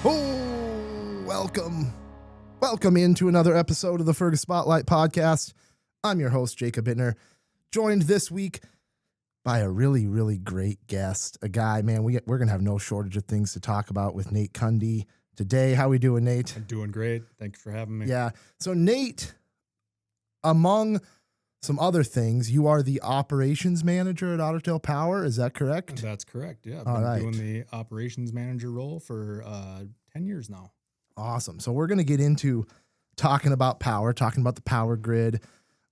Oh, welcome into another episode of the Fergus Spotlight Podcast. I'm your host, Jacob Bittner, joined this week by a really, really great guest, a guy, man, we're going to have no shortage of things to talk about with Nate Kunde today. How we doing, Nate? I'm doing great. Thank you for having me. Yeah. So Nate, among some other things, you are the operations manager at Otter Tail Power. Is that correct? That's correct. Yeah. I've All been right. doing the operations manager role for 10 years now. Awesome. So we're going to get into talking about power, talking about the power grid.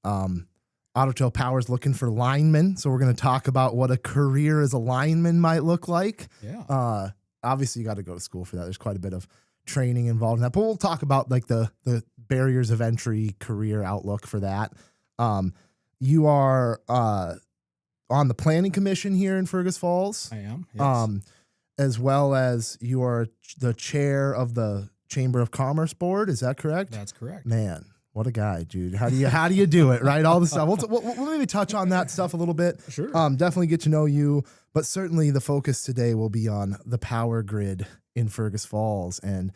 Otter Tail Power is looking for linemen. So we're going to talk about what a career as a lineman might look like. Yeah. Obviously you got to go to school for that. There's quite a bit of training involved in that, but we'll talk about like the barriers of entry, career outlook for that. You are on the planning commission here in Fergus Falls. I am. Yes. As well as you are the chair of the Chamber of Commerce board. Is that correct? That's correct. Man, what a guy, dude. How do you do it? Right. All the stuff. We'll maybe touch on that stuff a little bit. Sure. Definitely get to know you, but certainly the focus today will be on the power grid in Fergus Falls and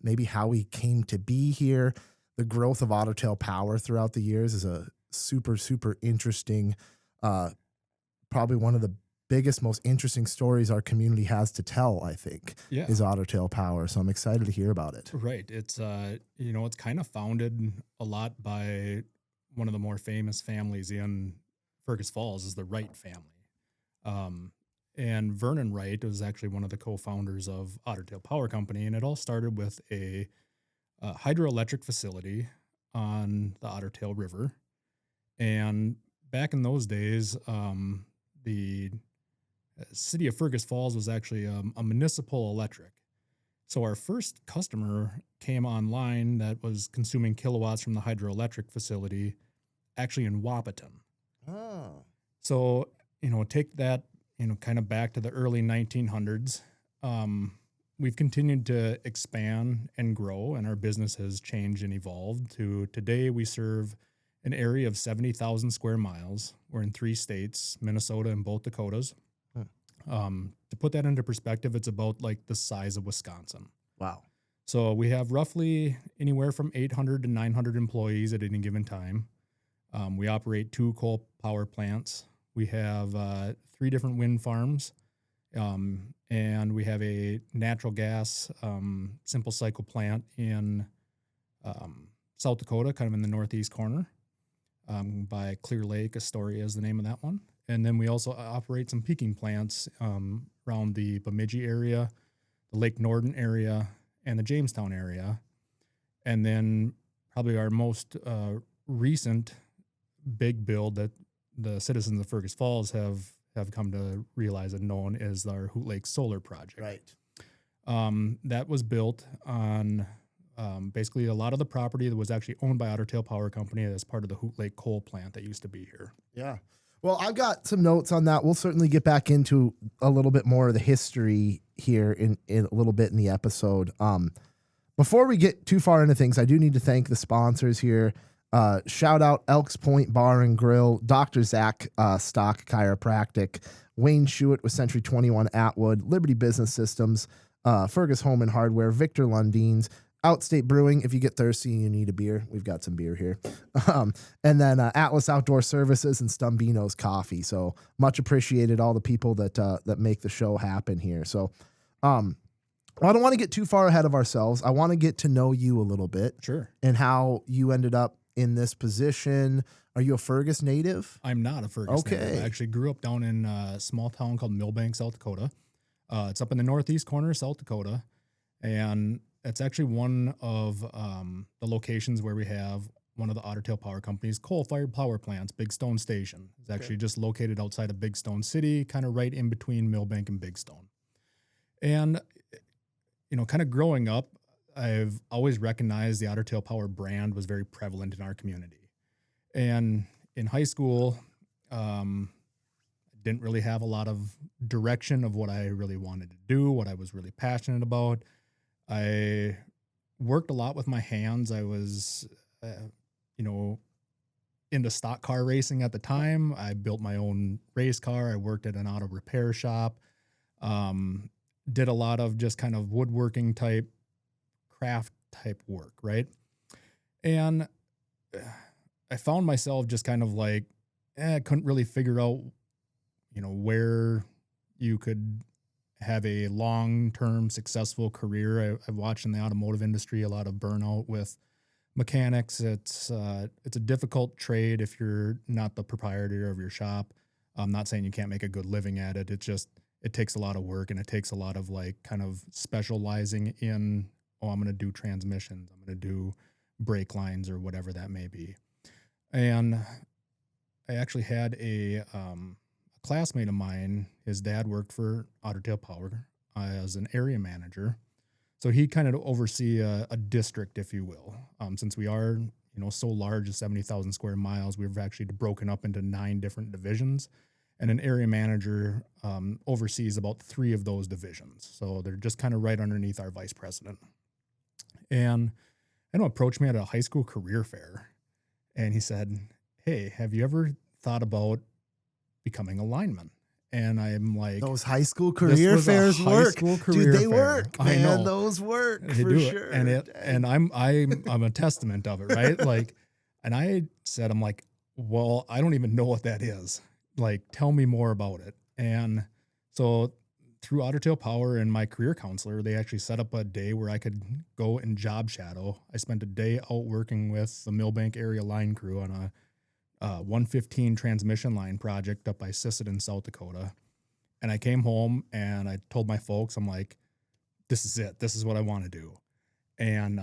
maybe how we came to be here. The growth of Otter Tail Power throughout the years is a super, super interesting, probably one of the biggest, most interesting stories our community has to tell, I think, is Otter Tail Power. So I'm excited to hear about it. Right. It's, it's kind of founded a lot by one of the more famous families in Fergus Falls is the Wright family. And Vernon Wright was actually one of the co-founders of Otter Tail Power Company. And it all started with a hydroelectric facility on the Otter Tail River. And back in those days, the city of Fergus Falls was actually a municipal electric. So our first customer came online that was consuming kilowatts from the hydroelectric facility actually in Wahpeton. Oh. So, take that, kind of back to the early 1900s. We've continued to expand and grow, and our business has changed and evolved to today we serve an area of 70,000 square miles. We're in 3 states, Minnesota and both Dakotas. To put that into perspective, it's about like the size of Wisconsin. Wow. So we have roughly anywhere from 800 to 900 employees at any given time. We operate 2 coal power plants. We have 3 different wind farms. And we have a natural gas simple cycle plant in South Dakota, kind of in the northeast corner. By Clear Lake, Astoria is the name of that one. And then we also operate some peaking plants around the Bemidji area, the Lake Norden area, and the Jamestown area. And then probably our most recent big build that the citizens of Fergus Falls have come to realize and known is our Hoot Lake Solar Project. Right. That was built on basically a lot of the property that was actually owned by Otter Tail Power Company as part of the Hoot Lake coal plant that used to be here. Yeah. Well, I've got some notes on that. We'll certainly get back into a little bit more of the history here in a little bit in the episode. Before we get too far into things, I do need to thank the sponsors here. Shout out Elks Point Bar and Grill, Dr. Zack Chiropractic, Wayne Schuett with Century 21 Atwood, Liberty Business Systems, Fergus Home and Hardware, Victor Lundeen's, Outstate Brewing. If you get thirsty and you need a beer, we've got some beer here. And then Atlas Outdoor Services and Stumbeano's Coffee. So much appreciated, all the people that make the show happen here. So I don't want to get too far ahead of ourselves. I want to get to know you a little bit. Sure. And how you ended up in this position. Are you a Fergus native? I'm not a Fergus native. I actually grew up down in a small town called Millbank, South Dakota. It's up in the northeast corner of South Dakota. And it's actually one of the locations where we have one of the Otter Tail Power Company's coal-fired power plants, Big Stone Station. It's actually just located outside of Big Stone City, kind of right in between Millbank and Big Stone. And, kind of growing up, I've always recognized the Otter Tail Power brand was very prevalent in our community. And in high school, didn't really have a lot of direction of what I really wanted to do, what I was really passionate about. I worked a lot with my hands. I was, into stock car racing at the time. I built my own race car. I worked at an auto repair shop. did a lot of just kind of woodworking type, craft type work, right? And I found myself just kind of like, I couldn't really figure out, where you could have a long-term successful career. I've watched in the automotive industry a lot of burnout with mechanics. It's a difficult trade if you're not the proprietor of your shop. I'm not saying you can't make a good living at it. It takes a lot of work, and it takes a lot of like kind of specializing in, I'm going to do transmissions, I'm going to do brake lines or whatever that may be. And I actually had a classmate of mine. His dad worked for Otter Tail Power as an area manager. So he kind of oversee a district, if you will. Since we are, so large as 70,000 square miles, we've actually broken up into 9 different divisions. And an area manager oversees about 3 of those divisions. So they're just kind of right underneath our vice president. And approached me at a high school career fair. And he said, hey, have you ever thought about becoming a lineman? And I'm like, those high school career fairs work. Dude, they work, man. I know. Those work They for do sure. And I'm a testament of it, right? Like, and I said, I'm like, well, I don't even know what that is. Like, tell me more about it. And so through Otter Tail Power and my career counselor, they actually set up a day where I could go and job shadow. I spent a day out working with the Millbank area line crew on a 115 transmission line project up by Sisseton, South Dakota. And I came home and I told my folks, I'm like, this is it. This is what I want to do. And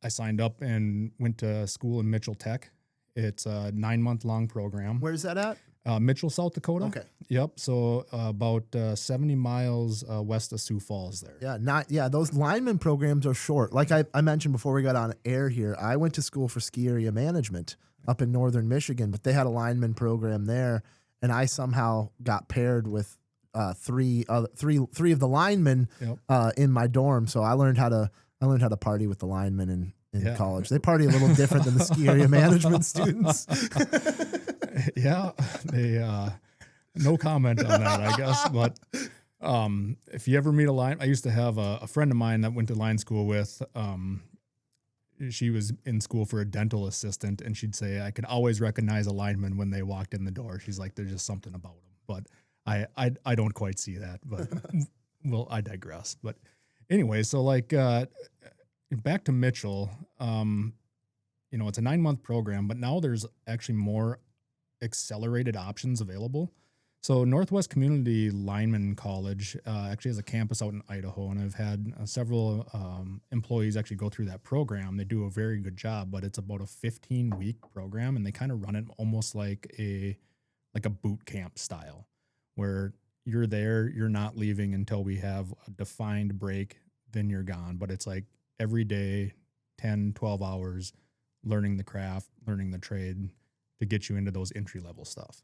I signed up and went to school in Mitchell Tech. It's a 9-month-long program. Where's that at? Mitchell, South Dakota. Okay. Yep. So about 70 miles west of Sioux Falls there. Yeah. Those lineman programs are short. Like I mentioned before we got on air here, I went to school for ski area management up in northern Michigan, but they had a lineman program there, and I somehow got paired with three of the linemen in my dorm. So I learned how to party with the linemen in college. They party a little different than the ski area management students. Yeah, they no comment on that, I guess. But if you ever meet a line, I used to have a friend of mine that went to line school with. She was in school for a dental assistant, and she'd say, I could always recognize a lineman when they walked in the door. She's like, there's just something about them. But I don't quite see that. But well, I digress. But anyway, so like back to Mitchell, it's a 9-month program, but now there's actually more accelerated options available. So Northwest Community Lineman College actually has a campus out in Idaho, and I've had several employees actually go through that program. They do a very good job, but it's about a 15-week program, and they kind of run it almost like a boot camp style, where you're there, you're not leaving until we have a defined break, then you're gone. But it's like every day, 10, 12 hours, learning the craft, learning the trade to get you into those entry-level stuff.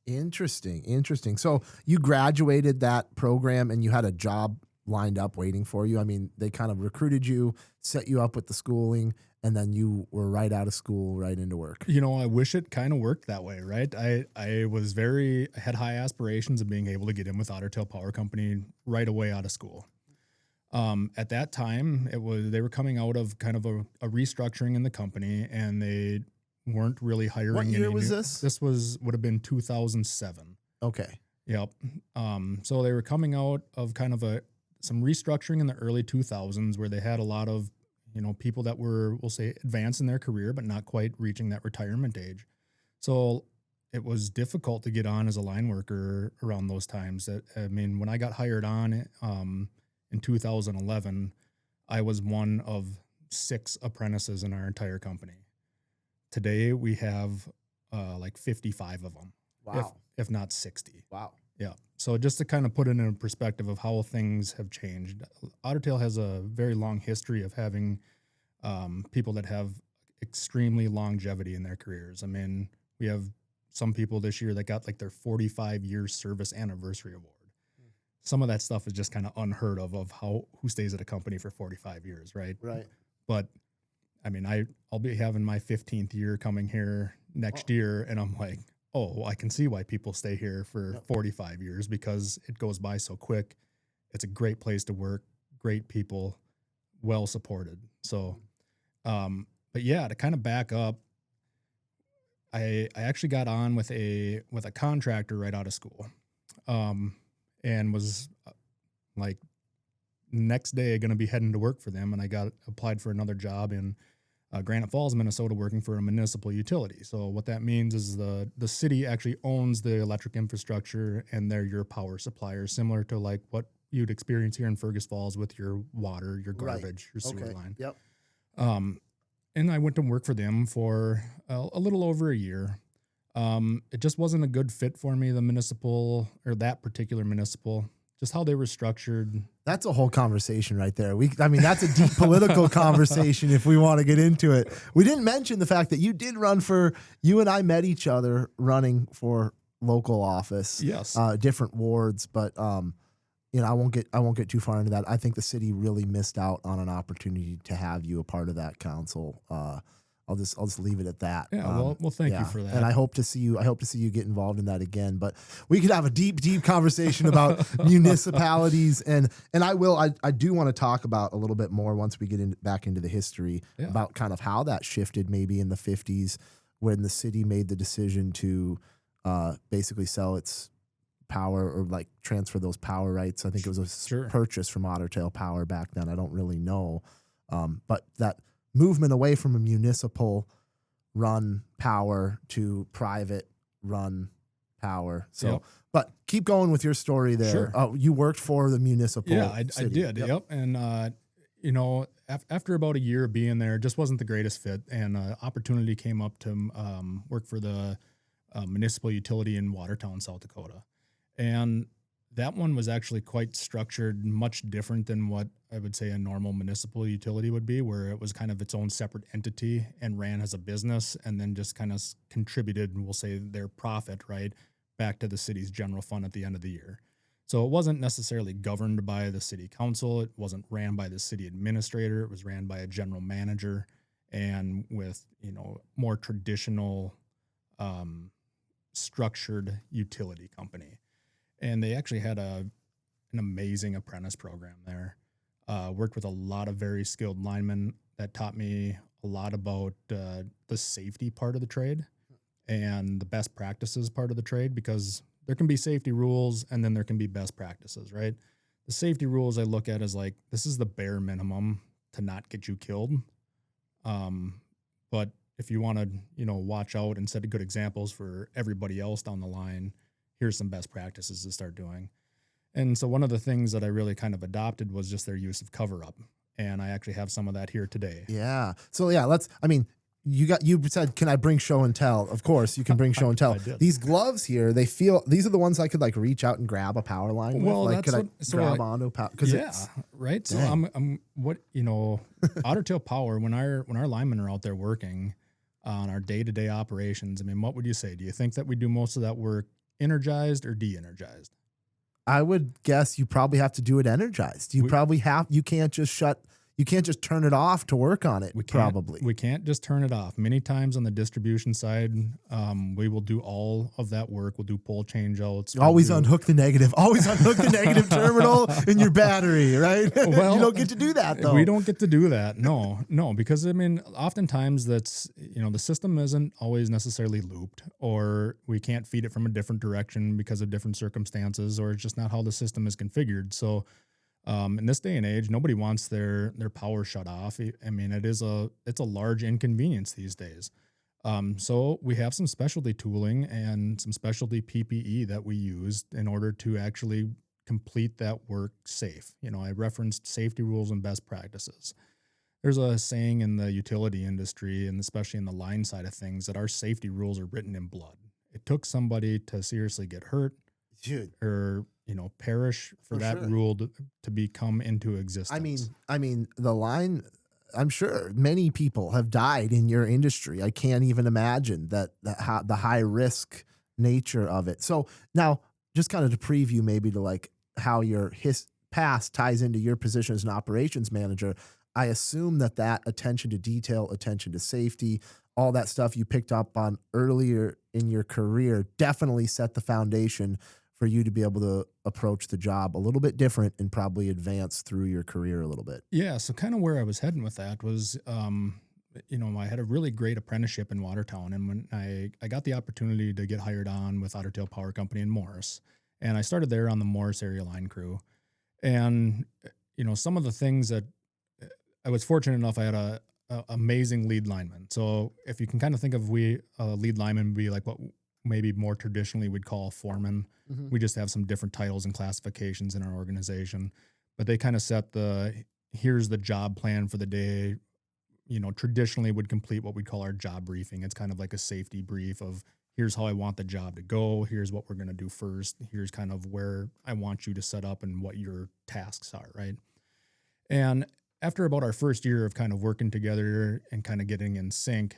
Interesting. So you graduated that program and you had a job lined up waiting for you. I mean, they kind of recruited you, set you up with the schooling, and then you were right out of school, right into work. I wish it kind of worked that way, right? I had high aspirations of being able to get in with Otter Tail Power Company right away out of school. At that time, they were coming out of kind of a restructuring in the company, and they weren't really hiring. What year was this? This would have been 2007. Okay. Yep. So they were coming out of kind of some restructuring in the early 2000s, where they had a lot of, people that were, we'll say, advanced in their career, but not quite reaching that retirement age. So it was difficult to get on as a line worker around those times. When I got hired on in 2011, I was one of 6 apprentices in our entire company. Today we have like 55 of them. Wow. If not 60. Wow. Yeah. So just to kind of put it in a perspective of how things have changed, Otter Tail has a very long history of having people that have extremely longevity in their careers. I mean, we have some people this year that got like their 45-year service anniversary award. Some of that stuff is just kind of unheard of who stays at a company for 45 years, right? Right. But I mean, I'll be having my 15th year coming here next year, and I'm like, oh, I can see why people stay here for 45 years because it goes by so quick. It's a great place to work, great people, well supported. So, but yeah, to kind of back up, I actually got on with a contractor right out of school, and was like next day going to be heading to work for them, and I got applied for another job in Granite Falls, Minnesota, working for a municipal utility. So what that means is the city actually owns the electric infrastructure, and they're your power supplier, similar to like what you'd experience here in Fergus Falls with your water, your garbage, your sewer line. Yep. And I went to work for them for a little over a year. It just wasn't a good fit for me, that particular municipal, just how they were structured. That's a whole conversation right there. That's a deep political conversation if we want to get into it. We didn't mention the fact that you and I met each other running for local office. Yes. Different wards, but I won't get too far into that. I think the city really missed out on an opportunity to have you a part of that council. I'll just leave it at that. Yeah. Well, thank you for that. And I hope to see you get involved in that again. But we could have a deep conversation about municipalities, and I do want to talk about a little bit more once we get back into the history about kind of how that shifted maybe in the 50s when the city made the decision to basically sell its power or like transfer those power rights. I think it was a purchase from Otter Tail Power back then. I don't really know. But that movement away from a municipal run power to private run power. So, but keep going with your story there. Sure. Oh, you worked for the municipal. Yeah, I did. Yep. And, after about a year of being there, just wasn't the greatest fit. And opportunity came up to work for the municipal utility in Watertown, South Dakota. And that one was actually quite structured, much different than what I would say a normal municipal utility would be, where it was kind of its own separate entity and ran as a business and then just kind of contributed, we'll say, their profit, right, back to the city's general fund at the end of the year. So it wasn't necessarily governed by the city council. It wasn't ran by the city administrator. It was ran by a general manager and with, more traditional structured utility company. And they actually had an amazing apprentice program there. Worked with a lot of very skilled linemen that taught me a lot about the safety part of the trade and the best practices part of the trade, because there can be safety rules and then there can be best practices, right? The safety rules I look at as like, this is the bare minimum to not get you killed. But if you want to, watch out and set good examples for everybody else down the line, here's some best practices to start doing. And so one of the things that I really kind of adopted was just their use of cover up. And I actually have some of that here today. Yeah. So you said, can I bring show and tell? Of course you can bring show and tell. These gloves here, these are the ones I could like reach out and grab a power line with. Like, could I grab onto power? Right. So I'm Otter Tail Power, when our linemen are out there working on our day-to-day operations, what would you say? Do you think that we do most of that work energized or de-energized? I would guess you probably have to do it energized. You can't just turn it off to work on it. We can't just turn it off. Many times on the distribution side, we will do all of that work. We'll do pole changeouts. Unhook the negative terminal in your battery, right? Well, you don't get to do that though. We don't get to do that. No, because oftentimes that's, the system isn't always necessarily looped, or we can't feed it from a different direction because of different circumstances, or it's just not how the system is configured. So, in this day and age, nobody wants their power shut off. It's a large inconvenience these days. So we have some specialty tooling and some specialty PPE that we use in order to actually complete that work safe. I referenced safety rules and best practices. There's a saying in the utility industry, and especially in the line side of things, that our safety rules are written in blood. It took somebody to seriously get hurt, or perish for that rule to become into existence. The line, I'm sure many people have died in your industry. I can't even imagine the high risk nature of it. So now, just kind of to preview maybe to like how your past ties into your position as an operations manager, I assume that attention to detail, attention to safety, all that stuff you picked up on earlier in your career definitely set the foundation for you to be able to approach the job a little bit different and probably advance through your career a little bit. Yeah. So kind of where I was heading with that was, I had a really great apprenticeship in Watertown. And when I got the opportunity to get hired on with Otter Tail Power Company in Morris, and I started there on the Morris area line crew. And, some of the things that I was fortunate enough, I had a amazing lead lineman. So if you can kind of think of lead lineman would be like what maybe more traditionally we'd call a foreman. Mm-hmm. We just have some different titles and classifications in our organization, but they kind of set here's the job plan for the day. Traditionally would complete what we call our job briefing. It's kind of like a safety brief of here's how I want the job to go. Here's what we're going to do first. Here's kind of where I want you to set up and what your tasks are. Right. And after about our first year of kind of working together and kind of getting in sync,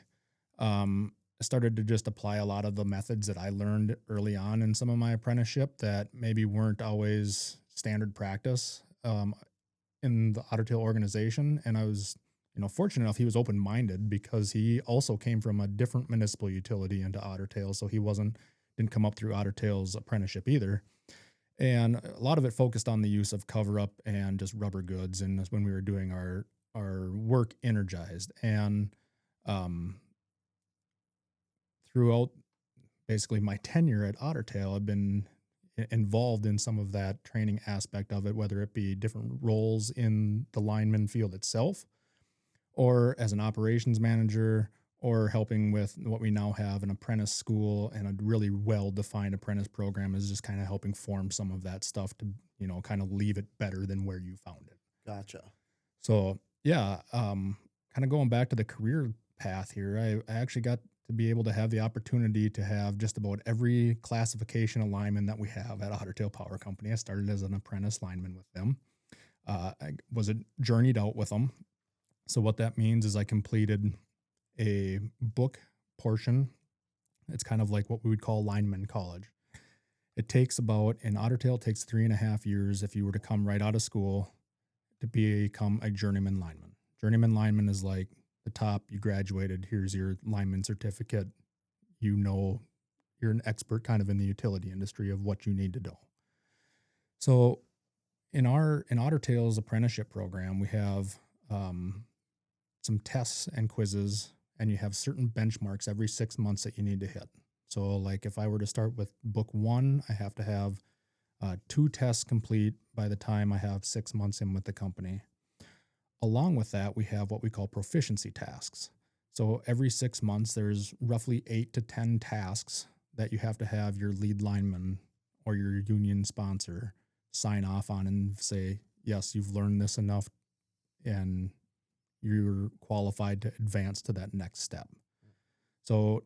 I started to just apply a lot of the methods that I learned early on in some of my apprenticeship that maybe weren't always standard practice in the Otter Tail organization. And I was, fortunate enough, he was open-minded because he also came from a different municipal utility into Otter Tail. So he didn't come up through Otter Tail's apprenticeship either. And a lot of it focused on the use of cover up and just rubber goods. And that's when we were doing our work energized. And throughout basically my tenure at Otter Tail, I've been involved in some of that training aspect of it, whether it be different roles in the lineman field itself, or as an operations manager, or helping with what we now have an apprentice school and a really well-defined apprentice program is just kind of helping form some of that stuff to, kind of leave it better than where you found it. Gotcha. So yeah, kind of going back to the career path here, I actually got to be able to have the opportunity to have just about every classification of lineman that we have at Otter Tail Power Company. I started as an apprentice lineman with them. I was journeyed out with them. So what that means is I completed a book portion. It's kind of like what we would call lineman college. It takes in Otter Tail, it takes 3.5 years if you were to come right out of school to become a journeyman lineman. Journeyman lineman is like the top, you graduated, here's your lineman certificate. You're an expert kind of in the utility industry of what you need to do. So in Otter Tail's apprenticeship program, we have some tests and quizzes, and you have certain benchmarks every 6 months that you need to hit. So like if I were to start with book 1, I have to have 2 tests complete by the time I have 6 months in with the company. Along with that, we have what we call proficiency tasks. So every 6 months, there's roughly 8 to 10 tasks that you have to have your lead lineman or your union sponsor sign off on and say, yes, you've learned this enough and you're qualified to advance to that next step. So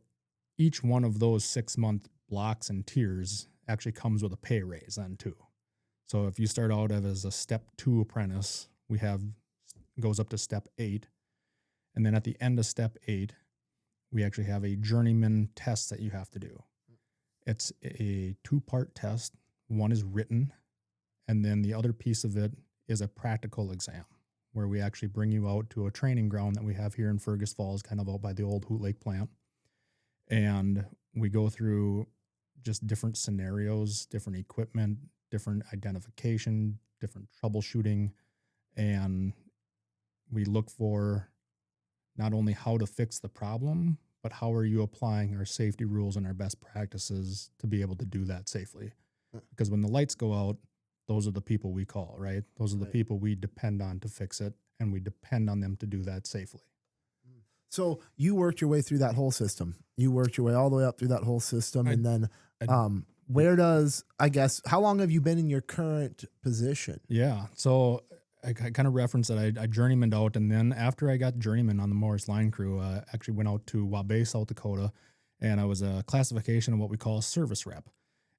each one of those 6-month blocks and tiers actually comes with a pay raise then too. So if you start out as a step 2 apprentice, goes up to step 8. And then at the end of step 8, we actually have a journeyman test that you have to do. It's a 2-part test. One is written, and then the other piece of it is a practical exam, where we actually bring you out to a training ground that we have here in Fergus Falls, kind of out by the old Hoot Lake plant. And we go through just different scenarios, different equipment, different identification, different troubleshooting. And we look for not only how to fix the problem, but how are you applying our safety rules and our best practices to be able to do that safely? Because when the lights go out, those are the people we call, right? Those are the people we depend on to fix it, and we depend on them to do that safely. So you worked your way through that whole system. You worked your way all the way up through that whole system. And then how long have you been in your current position? Yeah. So I kind of referenced that I journeymaned out. And then after I got journeyman on the Morris line crew, I actually went out to Waubay, South Dakota, and I was a classification of what we call a service rep.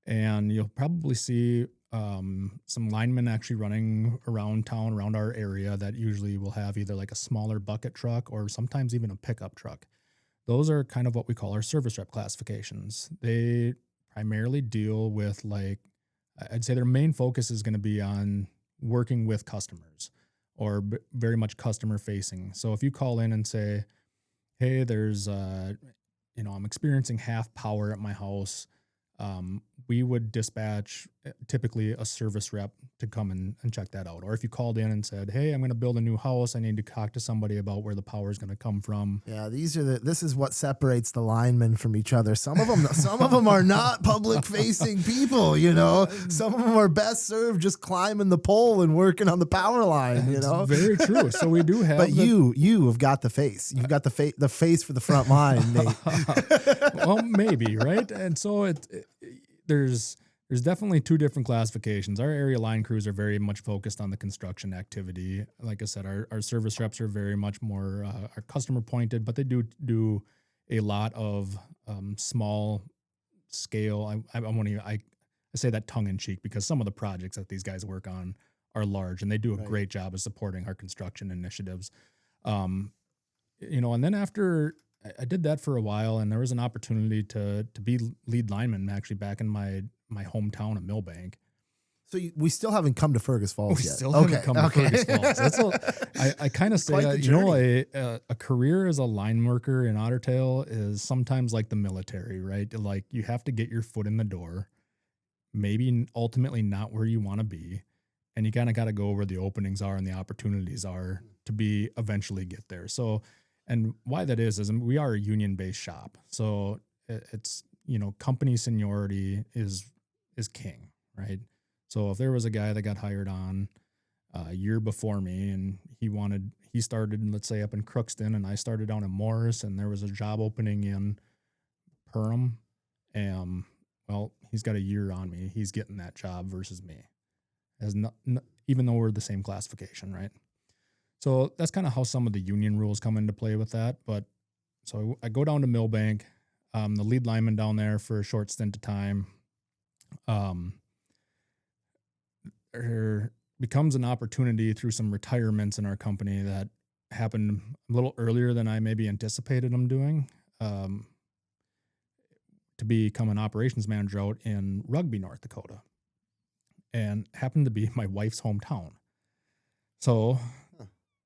And you'll probably see some linemen actually running around town, around our area, that usually will have either like a smaller bucket truck or sometimes even a pickup truck. Those are kind of what we call our service rep classifications. They primarily deal with, like, I'd say their main focus is going to be on working with customers, or very much customer facing. So if you call in and say, hey, there's, I'm experiencing half power at my house. We would dispatch typically a service rep to come and check that out. Or if you called in and said, hey, I'm going to build a new house, I need to talk to somebody about where the power is going to come from. Yeah, this is what separates the linemen from each other. Some of them are not public facing people, Some of them are best served just climbing the pole and working on the power line, It's very true. So we do have, but you have got the face. You've got the face for the front line, Nate. Well, maybe, right? And so there's definitely two different classifications. Our area line crews are very much focused on the construction activity. Like I said, our service reps are very much more are customer pointed, but they do a lot of small scale. I say that tongue in cheek because some of the projects that these guys work on are large, and they do a great job of supporting our construction initiatives. And then after I did that for a while, and there was an opportunity to be lead lineman actually back in my hometown of Millbank. So we still haven't come to Fergus Falls yet. Still haven't come to Fergus Falls. I kind of say that, a career as a line worker in Otter Tail is sometimes like the military, right? Like you have to get your foot in the door, maybe ultimately not where you want to be. And you kind of got to go where the openings are and the opportunities are to eventually get there. So, and why that is we are a union-based shop. So it's, company seniority is king, right? So if there was a guy that got hired on a year before me and he started, let's say, up in Crookston, and I started down in Morris, and there was a job opening in Perham, well, he's got a year on me. He's getting that job versus me, even though we're the same classification, right? So that's kind of how some of the union rules come into play with that. But so I go down to Millbank, the lead lineman down there for a short stint of time. There becomes an opportunity through some retirements in our company that happened a little earlier than I maybe anticipated them doing, to become an operations manager out in Rugby, North Dakota, and happened to be my wife's hometown. So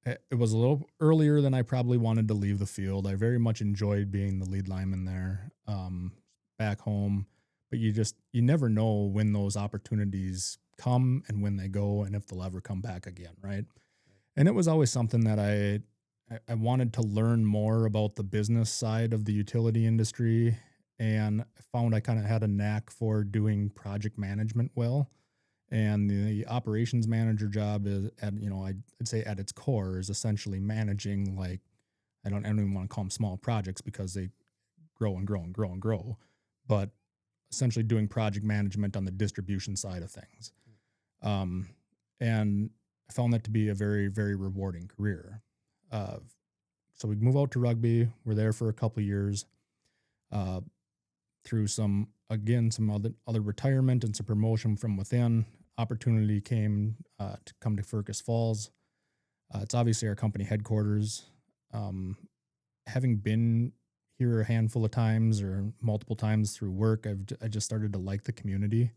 it was a little earlier than I probably wanted to leave the field. I very much enjoyed being the lead lineman there, back home, but you never know when those opportunities come and when they go and if they'll ever come back again, right? And it was always something that I wanted to learn more about the business side of the utility industry, and I found I kind of had a knack for doing project management well. And the operations manager job is I'd say at its core is essentially managing, like, I don't even want to call them small projects because they grow and grow and grow and grow, but essentially doing project management on the distribution side of things. And I found that to be a very, very rewarding career. So we move out to Rugby. We're there for a couple of years, through some other retirement and some promotion from within. Opportunity came to come to Fergus Falls. It's obviously our company headquarters. Having been here a handful of times or multiple times through work, I just started to like the community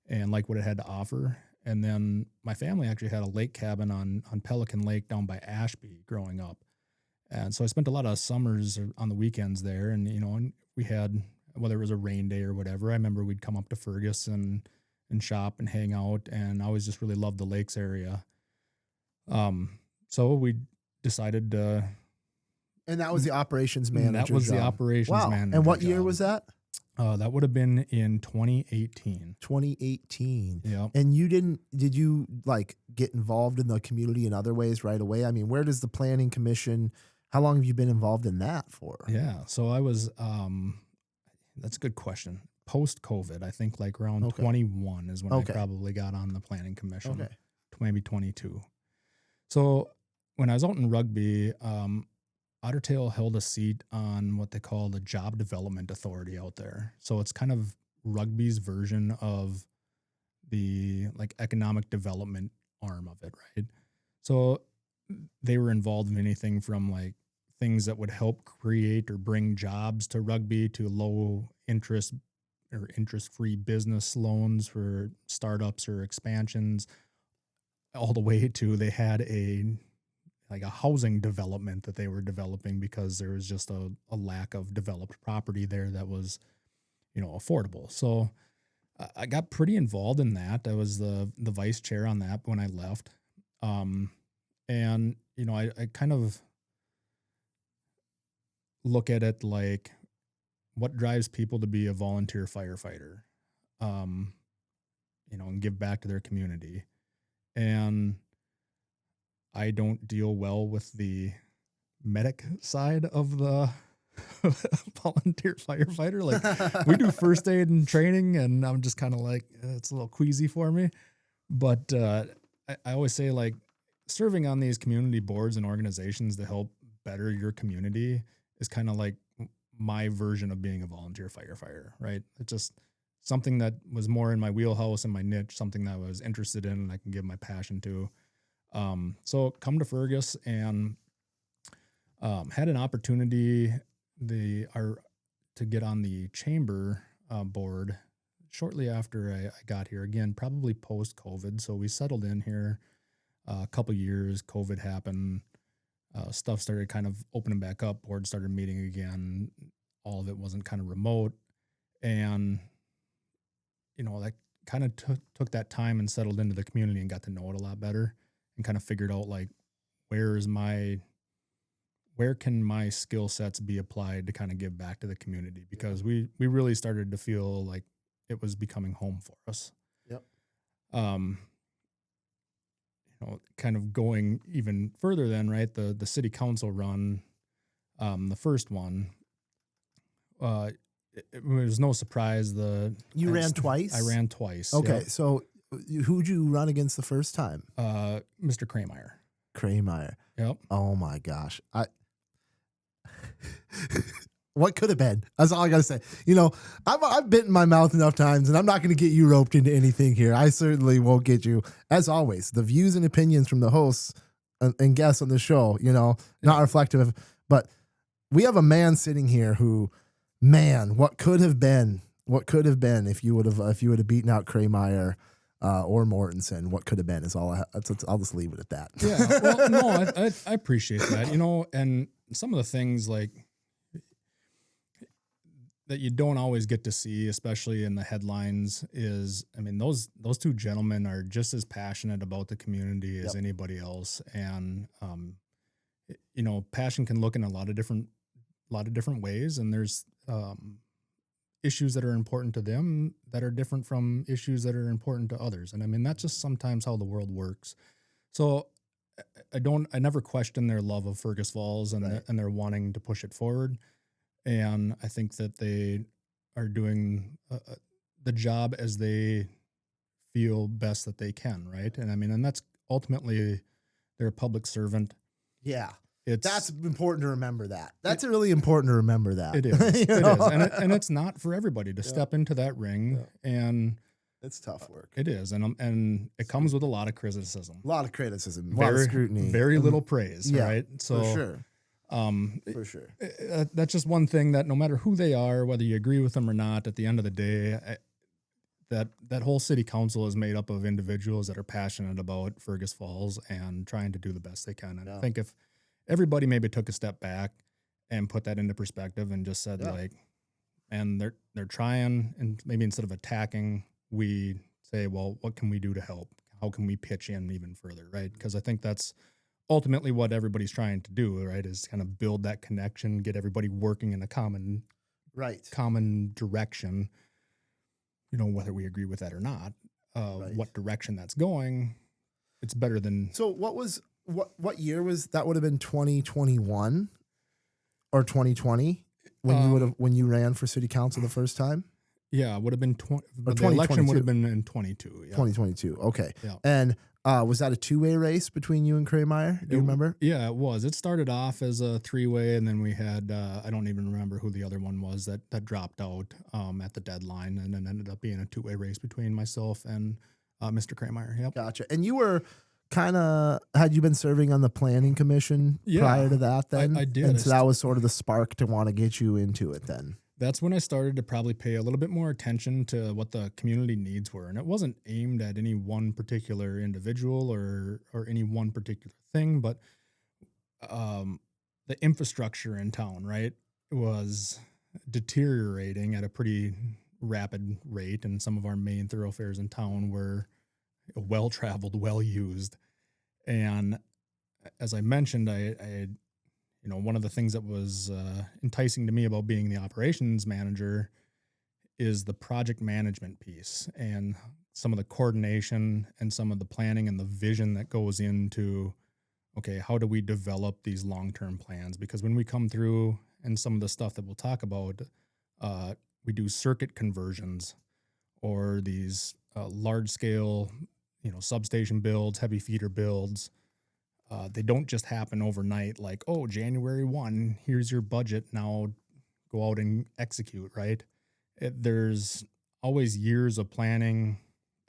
and like what it had to offer. And then my family actually had a lake cabin on Pelican Lake down by Ashby growing up. And so I spent a lot of summers on the weekends there. And, and we had, whether it was a rain day or whatever, I remember we'd come up to Fergus and shop and hang out. And I always just really loved the lakes area. So we decided to. And that was the operations manager. That was job. the operations manager. And what job. year was that? That would have been in 2018. 2018. Yeah. And did you like get involved in the community in other ways right away? I mean, where does the planning commission, how long have you been involved in that for? Yeah. So I was, that's a good question. Post-COVID, I think like around 21 is when I probably got on the planning commission. Okay. Maybe 22. So when I was out in Rugby, Otter Tail held a seat on what they call the Job Development Authority out there. So it's kind of Rugby's version of the like economic development arm of it, right? So they were involved in anything from like things that would help create or bring jobs to Rugby, to low interest or interest-free business loans for startups or expansions, all the way to they had a like a housing development that they were developing because there was just a lack of developed property there that was, affordable. So I got pretty involved in that. I was the vice chair on that when I left. And, I kind of look at it like what drives people to be a volunteer firefighter, and give back to their community. And I don't deal well with the medic side of the volunteer firefighter. Like we do first aid and training, and I'm just kind of like, it's a little queasy for me. But I always say, like, serving on these community boards and organizations to help better your community is kind of like my version of being a volunteer firefighter, right? It's just something that was more in my wheelhouse and my niche, something that I was interested in and I can give my passion to. So come to Fergus and had an opportunity to get on the chamber board shortly after I got here. Again, probably post-COVID. So we settled in here a couple years. COVID happened. Stuff started kind of opening back up. Board started meeting again. All of it wasn't kind of remote. And, that kind of took that time and settled into the community and got to know it a lot better and kind of figured out, like, where can my skill sets be applied to kind of give back to the community? Because we really started to feel like it was becoming home for us. Yep. Kind of going even further then, right? The city council run, the first one, it was no surprise. You ran twice? I ran twice. Okay. Yep. So who'd you run against the first time? Mr. Krameyer. Krameyer. Yep. Oh my gosh. What could have been? That's all I got to say. I've bitten my mouth enough times, and I'm not going to get you roped into anything here. I certainly won't get you. As always, the views and opinions from the hosts and guests on the show, not reflective of, but we have a man sitting here who, man, what could have been if you would have beaten out Krameyer or Mortensen, what could have been is all I'll just leave it at that. Yeah. Well, no, I appreciate that, and some of the things like that you don't always get to see, especially in the headlines, is, those two gentlemen are just as passionate about the community as anybody else. And, passion can look in a lot of different ways. And there's, issues that are important to them that are different from issues that are important to others. And that's just sometimes how the world works. So I never question their love of Fergus Falls and Right. and their wanting to push it forward. And I think that they are doing the job as they feel best that they can. Right. And that's ultimately, they're a public servant. Yeah. That's important to remember that. That's really important to remember that. It is. It is. And it's not for everybody to step into that ring. Yeah. And it's tough work. It is. And it comes with a lot of criticism. A lot of criticism. A lot of scrutiny. Very little praise. Yeah, right. So for sure. For sure. That's just one thing that no matter who they are, whether you agree with them or not, at the end of the day, that whole city council is made up of individuals that are passionate about Fergus Falls and trying to do the best they can. And I think if everybody maybe took a step back and put that into perspective and just said, and they're trying, and maybe instead of attacking, we say, well, what can we do to help? How can we pitch in even further? Right. Because I think that's ultimately what everybody's trying to do, right, is kind of build that connection, get everybody working in a common direction, whether we agree with that or not, what direction that's going, it's better than. So what year was that? Would have been 2021 or 2020 when you ran for city council the first time? Yeah, it would have been the election would have been in 22. Yeah. 2022. Okay. Yeah. And was that a two-way race between you and Krameyer? Do you remember? Yeah, it was. It started off as a three-way, and then we had, I don't even remember who the other one was that dropped out at the deadline, and then ended up being a two-way race between myself and Mr. Krameyer. Yep. Gotcha. And you were had you been serving on the planning commission prior to that then? I did. And so that was sort of the spark to want to get you into it then. That's when I started to probably pay a little bit more attention to what the community needs were. And it wasn't aimed at any one particular individual or any one particular thing, but the infrastructure in town, right, was deteriorating at a pretty rapid rate, and some of our main thoroughfares in town were well traveled, well used. And as I mentioned, one of the things that was enticing to me about being the operations manager is the project management piece and some of the coordination and some of the planning and the vision that goes into, okay, how do we develop these long-term plans? Because when we come through and some of the stuff that we'll talk about, we do circuit conversions or these large scale, substation builds, heavy feeder builds. They don't just happen overnight like, oh, January 1, here's your budget. Now go out and execute, right? There's always years of planning.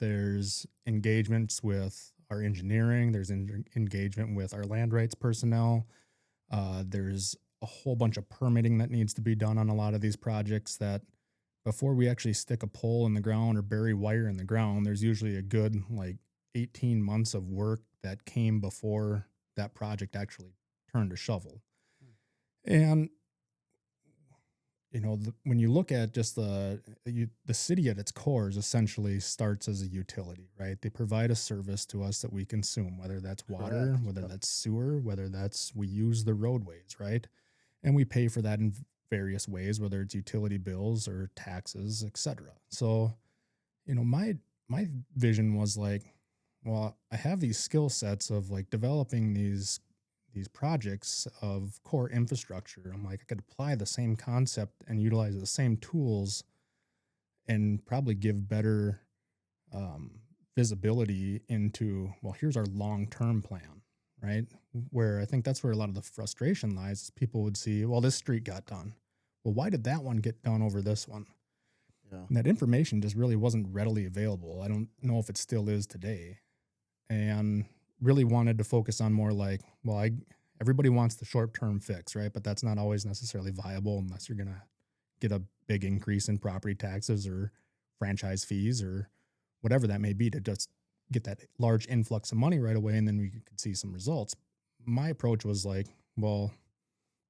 There's engagements with our engineering. There's engagement with our land rights personnel. There's a whole bunch of permitting that needs to be done on a lot of these projects that before we actually stick a pole in the ground or bury wire in the ground, there's usually a good 18 months of work that came before that project actually turned to shovel. And when you look at just the city at its core is essentially starts as a utility, right? They provide a service to us that we consume, whether that's water, Correct. whether that's sewer, whether that's we use the roadways, right? And we pay for that in various ways, whether it's utility bills or taxes, etc. So, my vision was like, well, I have these skill sets of developing these projects of core infrastructure. I'm like, I could apply the same concept and utilize the same tools and probably give better visibility into, well, here's our long-term plan, right? Where I think that's where a lot of the frustration lies is people would see, well, this street got done. Well, why did that one get done over this one? Yeah. And that information just really wasn't readily available. I don't know if it still is today. And really wanted to focus on more everybody wants the short-term fix, right? But that's not always necessarily viable unless you're going to get a big increase in property taxes or franchise fees or whatever that may be to just get that large influx of money right away. And then we could see some results. My approach was well,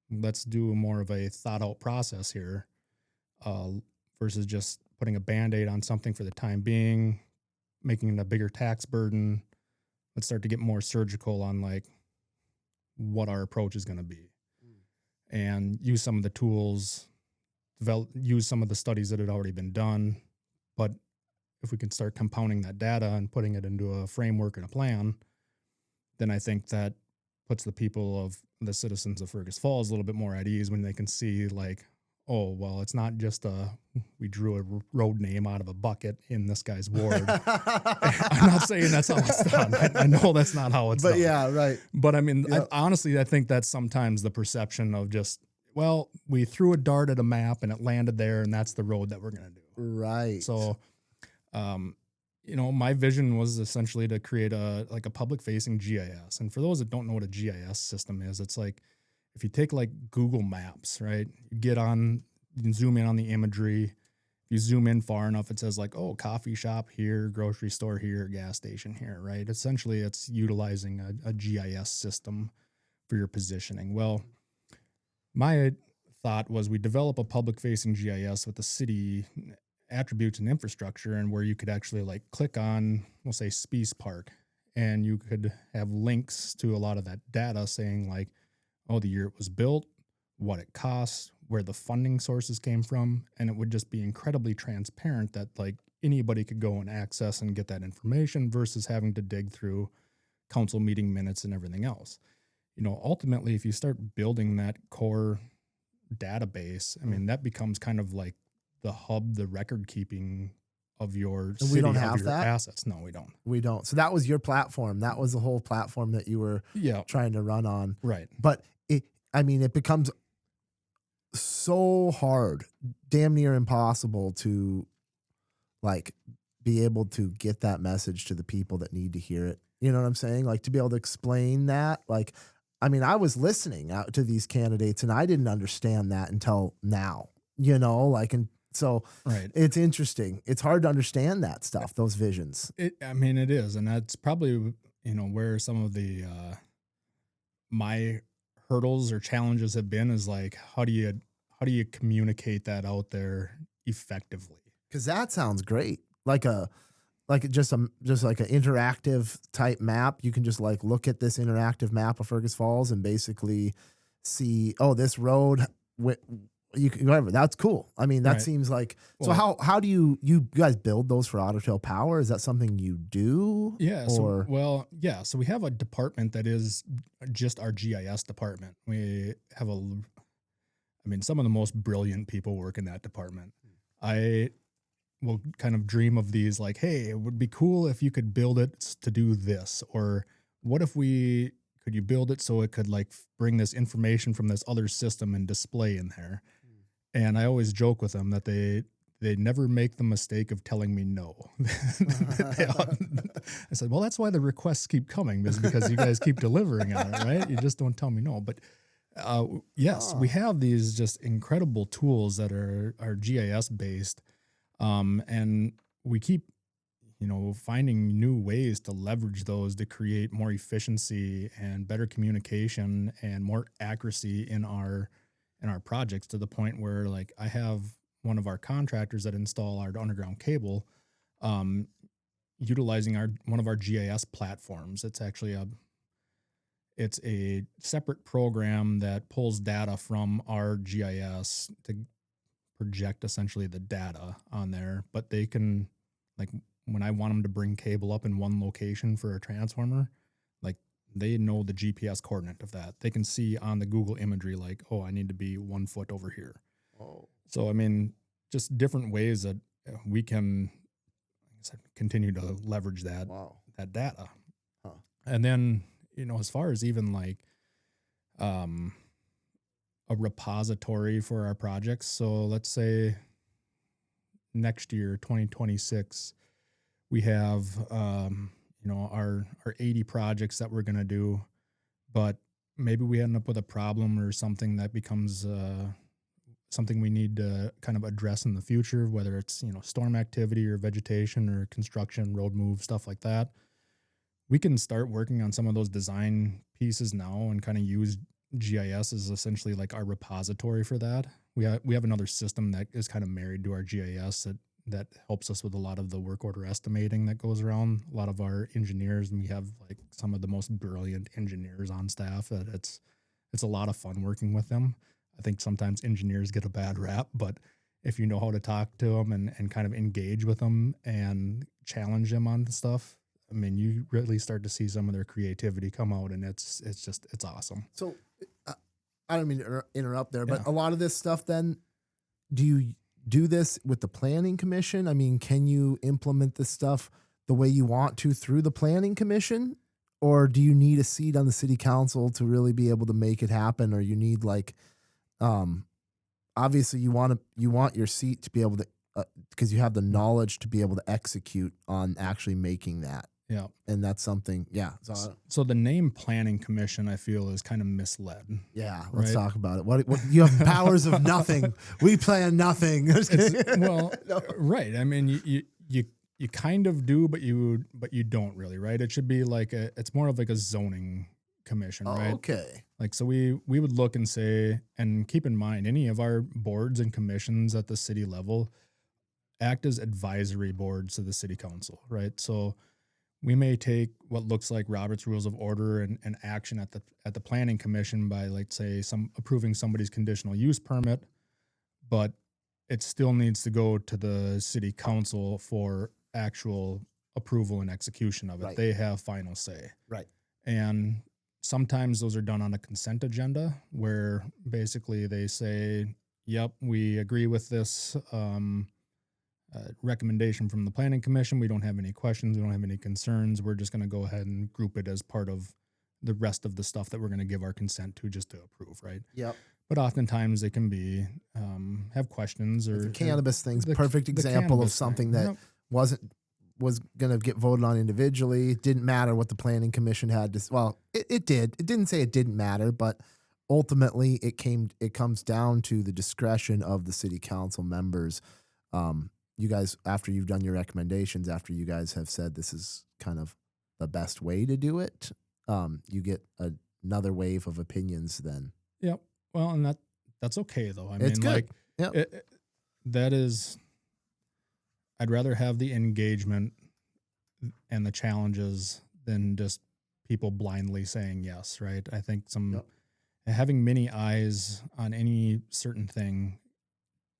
let's do more of a thought out process here versus just putting a Band-Aid on something for the time being, making it a bigger tax burden. Let's start to get more surgical on what our approach is going to be and use some of the tools, use some of the studies that had already been done. But if we can start compounding that data and putting it into a framework and a plan, then I think that puts the people of the citizens of Fergus Falls a little bit more at ease when they can see oh, well, it's not just we drew a road name out of a bucket in this guy's ward. I'm not saying that's how it's done. I know that's not how it's done. But yeah, right. But I mean, Yep. honestly, I think that's sometimes the perception of just, well, we threw a dart at a map and it landed there and that's the road that we're going to do. Right. So, my vision was essentially to create a public facing GIS. And for those that don't know what a GIS system is, it's if you take Google Maps, right? You can zoom in on the imagery. If you zoom in far enough, it says oh, coffee shop here, grocery store here, gas station here, right? Essentially, it's utilizing a GIS system for your positioning. Well, my thought was we develop a public facing GIS with the city attributes and infrastructure, and where you could actually click on, we'll say Speece Park, and you could have links to a lot of that data saying oh, the year it was built, what it costs, where the funding sources came from. And it would just be incredibly transparent that anybody could go and access and get that information versus having to dig through council meeting minutes and everything else. Ultimately, if you start building that core database, I mean, that becomes kind of the hub, the record keeping of your city, we don't of have your that? assets. No, we don't. We don't. So that was your platform. That was the whole platform that you were trying to run on. Right. But it becomes so hard, damn near impossible to be able to get that message to the people that need to hear it. You know what I'm saying? To be able to explain that, I was listening out to these candidates and I didn't understand that until now, and so right. It's interesting. It's hard to understand that stuff, those visions. It is. And that's probably, where some of the, my hurdles or challenges have been is like, how do you communicate that out there effectively? Because that sounds great. Just like an interactive type map. You can just like look at this interactive map of Fergus Falls and basically see, oh, this road. You can whatever. That's cool. I mean, that Right. seems like. So Well- how do you guys build those for Otter Tail Power? Is that something you do? Yeah. Or So we have a department that is just our GIS department. We have some of the most brilliant people work in that department. I will kind of dream of these like, hey, it would be cool if you could build it to do this, or what if could you build it so it could like bring this information from this other system and display in there? And I always joke with them that they never make the mistake of telling me no. I said, well, that's why the requests keep coming, is because you guys keep delivering on it, right? You just don't tell me no. But yes, we have these just incredible tools that are GIS based. And we keep, finding new ways to leverage those to create more efficiency and better communication and more accuracy in our projects, to the point where like I have one of our contractors that install our underground cable, utilizing one of our GIS platforms. It's actually it's a separate program that pulls data from our GIS to project essentially the data on there, but they can, like, when I want them to bring cable up in one location for a transformer, like they know the GPS coordinate of that. They can see on the Google imagery, like, oh, I need to be 1 foot over here. oh. So, I mean, just different ways that we can continue to leverage that data. Huh. And then, as far as even like, a repository for our projects. So let's say next year, 2026, we have, our 80 projects that we're going to do, but maybe we end up with a problem or something that becomes something we need to kind of address in the future, whether it's, storm activity or vegetation or construction, road move, stuff like that. We can start working on some of those design pieces now and kind of use GIS as essentially like our repository for that. We have another system that is kind of married to our GIS that helps us with a lot of the work order estimating that goes around. A lot of our engineers, and we have like some of the most brilliant engineers on staff, that it's a lot of fun working with them. I think sometimes engineers get a bad rap, but if you know how to talk to them and kind of engage with them and challenge them on stuff, I mean, you really start to see some of their creativity come out, and it's awesome. So I don't mean to interrupt there, but Yeah. a lot of this stuff then, do you do this with the planning commission? I mean, can you implement this stuff the way you want to through the planning commission? Or do you need a seat on the city council to really be able to make it happen? Or you need like, obviously you want your seat to be able to, because you have the knowledge to be able to execute on actually making that. Yeah. And that's something, yeah. So the name planning commission, I feel, is kind of misled. Yeah, let's Right? talk about it. What you have powers of nothing. We plan nothing. Well, right. I mean, you kind of do, but you don't really, right? It should be like it's more of like a zoning commission, right? Okay. Like, so we would look and say, and keep in mind, any of our boards and commissions at the city level act as advisory boards to the city council, right? So we may take what looks like Robert's Rules of Order and action at the planning commission by, like, say, approving somebody's conditional use permit, but it still needs to go to the city council for actual approval and execution of it. Right. They have final say. Right. And sometimes those are done on a consent agenda, where basically they say, yep, we agree with this recommendation from the planning commission. We don't have any questions. We don't have any concerns. We're just going to go ahead and group it as part of the rest of the stuff that we're going to give our consent to, just to approve, right? Yep. But oftentimes they can be have questions, or The cannabis thing's the- perfect the example of cannabis something thing. that Yep. was going to get voted on individually. It didn't matter what the planning commission had to. Well, it did. It didn't say it didn't matter, but ultimately it comes down to the discretion of the city council members. You guys, after you've done your recommendations, after you guys have said this is kind of the best way to do it, you get a another wave of opinions then. Yep. Well, and that's okay though. I It's mean, good. like Yep. that is, I'd rather have the engagement and the challenges than just people blindly saying yes, right? I think having many eyes on any certain thing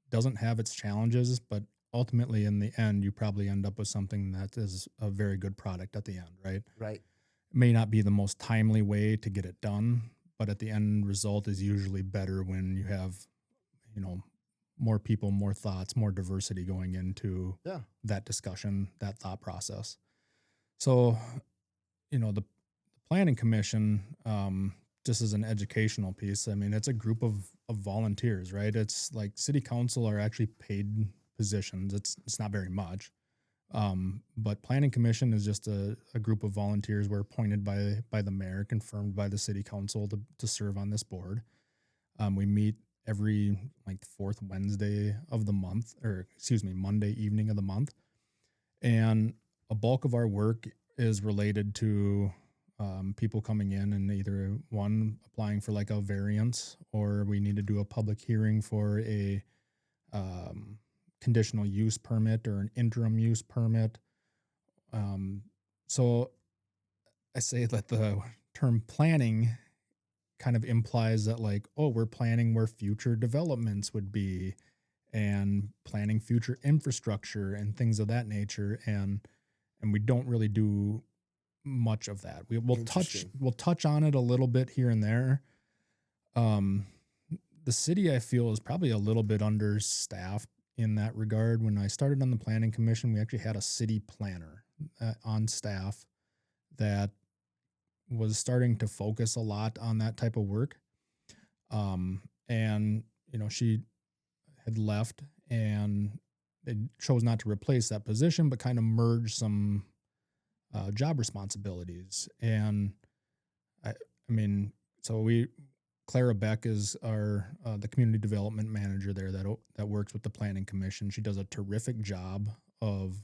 doesn't have its challenges, but ultimately in the end, you probably end up with something that is a very good product at the end, right? Right. It may not be the most timely way to get it done, but at the end result is usually better when you have, more people, more thoughts, more diversity going into that discussion, that thought process. So, the planning commission, just as an educational piece, I mean, it's a group of volunteers, right? It's like city council are actually paid positions. It's not very much. But planning commission is just a group of volunteers were appointed by the mayor, confirmed by the city council to serve on this board. We meet every fourth Wednesday of the month, Monday evening of the month. And a bulk of our work is related to people coming in and either one applying for like a variance, or we need to do a public hearing for a conditional use permit or an interim use permit. So I say that the term planning kind of implies that we're planning where future developments would be and planning future infrastructure and things of that nature. And we don't really do much of that. We'll touch on it a little bit here and there. The city, I feel, is probably a little bit understaffed in that regard. When I started on the planning commission, we actually had a city planner on staff that was starting to focus a lot on that type of work. And she had left and they chose not to replace that position, but kind of merge some job responsibilities. And Clara Beck is our the community development manager there that works with the planning commission. She does a terrific job of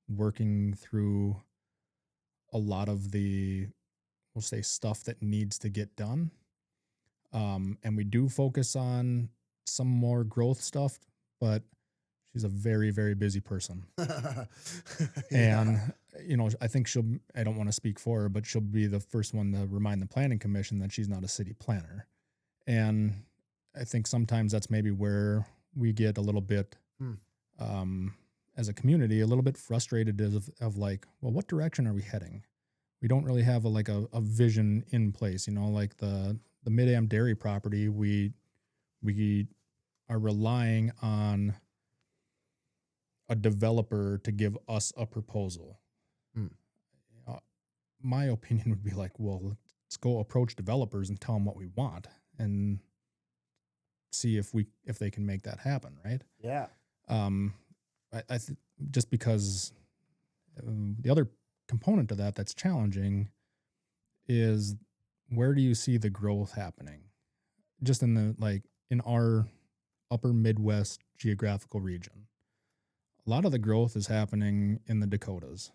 working through a lot of the, we'll say, stuff that needs to get done. And we do focus on some more growth stuff, but she's a very, very busy person. And, I think I don't want to speak for her, but she'll be the first one to remind the planning commission that she's not a city planner. And I think sometimes that's maybe where we get a little bit, as a community, a little bit frustrated of what direction are we heading? We don't really have a vision in place, like the Mid-Am dairy property. We are relying on a developer to give us a proposal. My opinion would be let's go approach developers and tell them what we want and see if they can make that happen. Right. Yeah. Just because the other component to that's challenging is, where do you see the growth happening? Just in in our upper Midwest geographical region, a lot of the growth is happening in the Dakotas.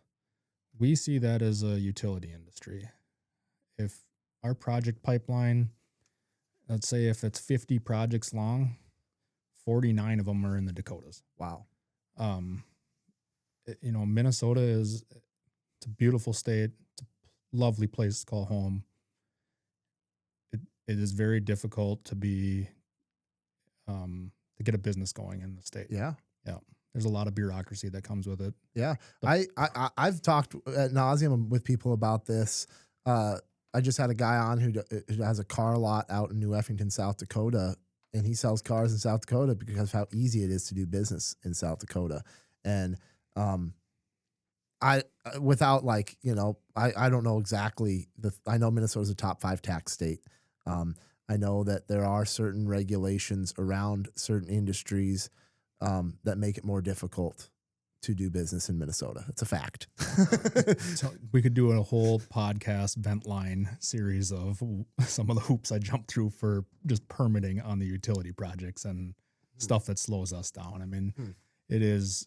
We see that as a utility industry. If our project pipeline, let's say if it's 50 projects long, 49 of them are in the Dakotas. Wow. Minnesota it's a beautiful state. It's a lovely place to call home. It is very difficult to get a business going in the state. Yeah. Yeah. There's a lot of bureaucracy that comes with it. Yeah. I've talked ad nauseum with people about this. I just had a guy on who has a car lot out in New Effington, South Dakota, and he sells cars in South Dakota because of how easy it is to do business in South Dakota. And I don't know exactly I know Minnesota's a top 5 tax state. I know that there are certain regulations around certain industries that make it more difficult to do business in Minnesota. It's a fact. So we could do a whole podcast vent line series of some of the hoops I jumped through for just permitting on the utility projects and stuff that slows us down. I mean, it is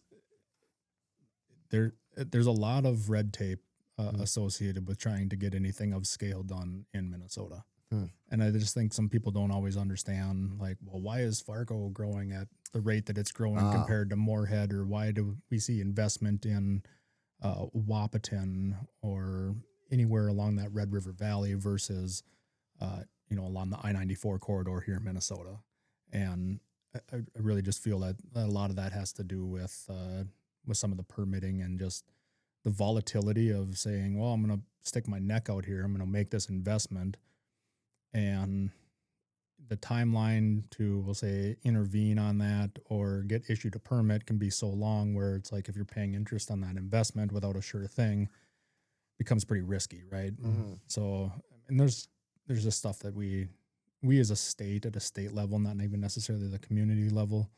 there's a lot of red tape associated with trying to get anything of scale done in Minnesota. And I just think some people don't always understand, like, well, why is Fargo growing at the rate that it's growing compared to Moorhead, or why do we see investment in Wahpeton or anywhere along that Red River Valley versus, along the I-94 corridor here in Minnesota. And I really just feel that a lot of that has to do with some of the permitting and just the volatility of saying, well, I'm going to stick my neck out here. I'm going to make this investment. And the timeline to, we'll say, intervene on that or get issued a permit can be so long, where it's like if you're paying interest on that investment without a sure thing, becomes pretty risky, right? Mm-hmm. So, and there's just stuff that we as a state, at a state level, not even necessarily the community level,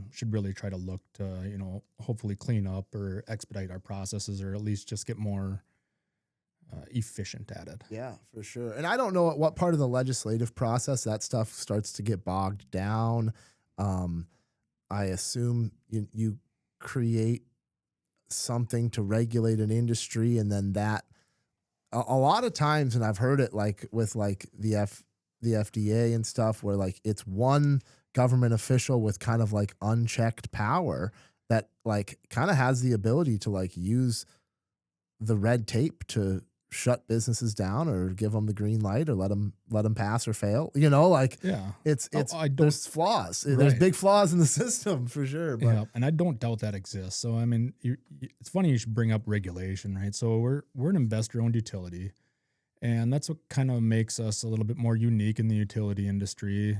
should really try to look to, hopefully clean up or expedite our processes, or at least just get more efficient at it. Yeah, for sure. And I don't know at what part of the legislative process that stuff starts to get bogged down. I assume you create something to regulate an industry, and then that a lot of times, and I've heard it like with like the FDA and stuff, where like it's one government official with kind of like unchecked power that like kind of has the ability to like use the red tape to shut businesses down or give them the green light or let them pass or fail. There's flaws. Right. There's big flaws in the system for sure. But. Yeah, and I don't doubt that exists. So I mean, it's funny you should bring up regulation, right? So we're an investor-owned utility, and that's what kind of makes us a little bit more unique in the utility industry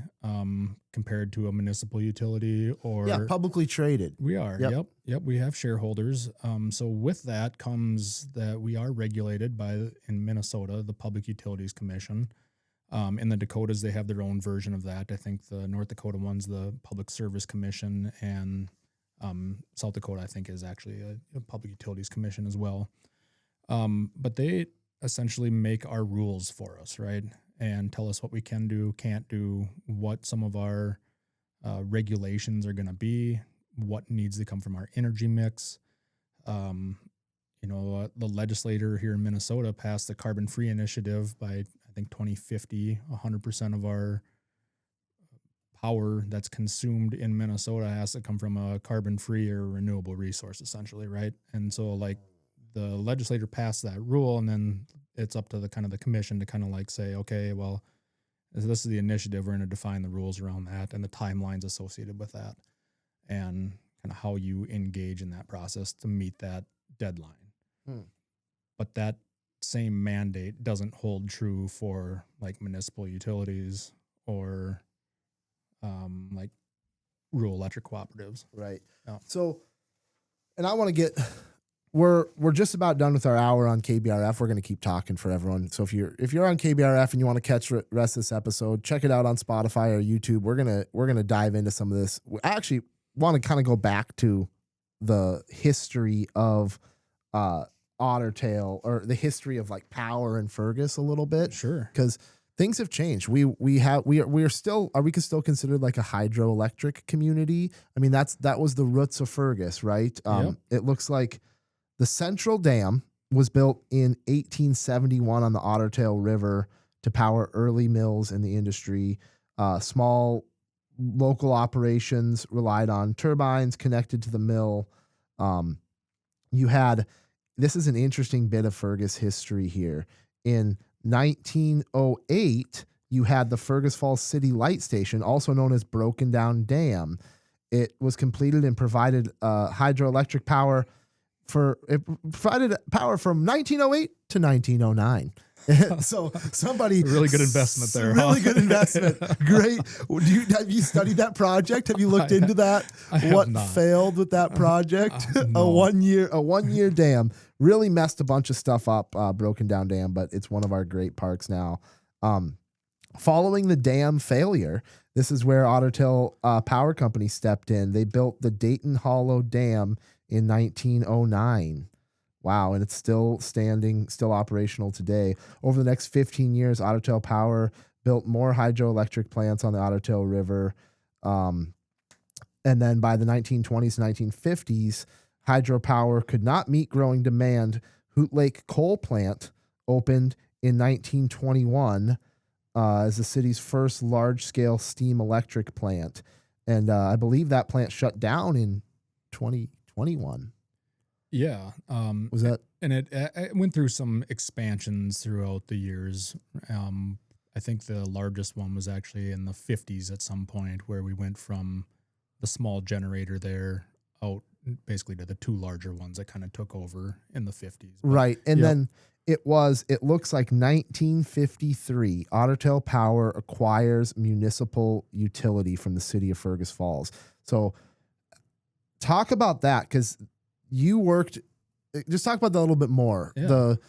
compared to a municipal utility or publicly traded. We are. Yep. We have shareholders. So with that comes that we are regulated in Minnesota, the Public Utilities Commission. In the Dakotas, they have their own version of that. I think the North Dakota one's the Public Service Commission, and South Dakota, I think, is actually a Public Utilities Commission as well. But they essentially make our rules for us, right? And tell us what we can do, can't do, what some of our regulations are going to be, what needs to come from our energy mix. The legislator here in Minnesota passed the carbon-free initiative by, I think, 2050. 100% of our power that's consumed in Minnesota has to come from a carbon-free or renewable resource, essentially, right? And so, like, the legislator passed that rule, and then it's up to the commission to kind of like say, okay, well, this is the initiative. We're going to define the rules around that and the timelines associated with that, and kind of how you engage in that process to meet that deadline. But that same mandate doesn't hold true for like municipal utilities or like rural electric cooperatives. Right. Yeah. So, and I want to get. We're just about done with our hour on KBRF. We're going to keep talking for everyone. So if you're on KBRF and you want to catch the rest of this episode, check it out on Spotify or YouTube. We're gonna dive into some of this. I actually want to kind of go back to the history of Otter Tail, or the history of like Power and Fergus a little bit. Sure, because things have changed. We are still, are we still considered like a hydroelectric community? I mean, that was the roots of Fergus, right? Yep. It looks like the Central Dam was built in 1871 on the Otter Tail River to power early mills in the industry. Small local operations relied on turbines connected to the mill. This is an interesting bit of Fergus history here. In 1908, you had the Fergus Falls City Light Station, also known as Broken Down Dam. It was completed and provided hydroelectric power. It provided power from 1908 to 1909. So somebody really good investment there. Really good investment. Great. Have you studied that project? Have you looked into that? What failed with that project? No. A one year dam really messed a bunch of stuff up. Broken Down Dam, but it's one of our great parks now. Following the dam failure, this is where Otter Tail Power Company stepped in. They built the Dayton Hollow Dam in 1909. Wow, and it's still standing, still operational today. Over the next 15 years, Otter Tail Power built more hydroelectric plants on the Otter Tail River. And then by the 1920s, 1950s, hydropower could not meet growing demand. Hoot Lake Coal Plant opened in 1921. as the city's first large-scale steam electric plant. And I believe that plant shut down in 2021. Yeah. Was that? And it went through some expansions throughout the years. I think the largest one was actually in the 50s at some point, where we went from the small generator there out basically to the two larger ones that kind of took over in the 50s. But, right. And then it looks like 1953, Otter Tail Power acquires municipal utility from the city of Fergus Falls. So talk about that, because you worked, just talk about that a little bit more. Yeah. The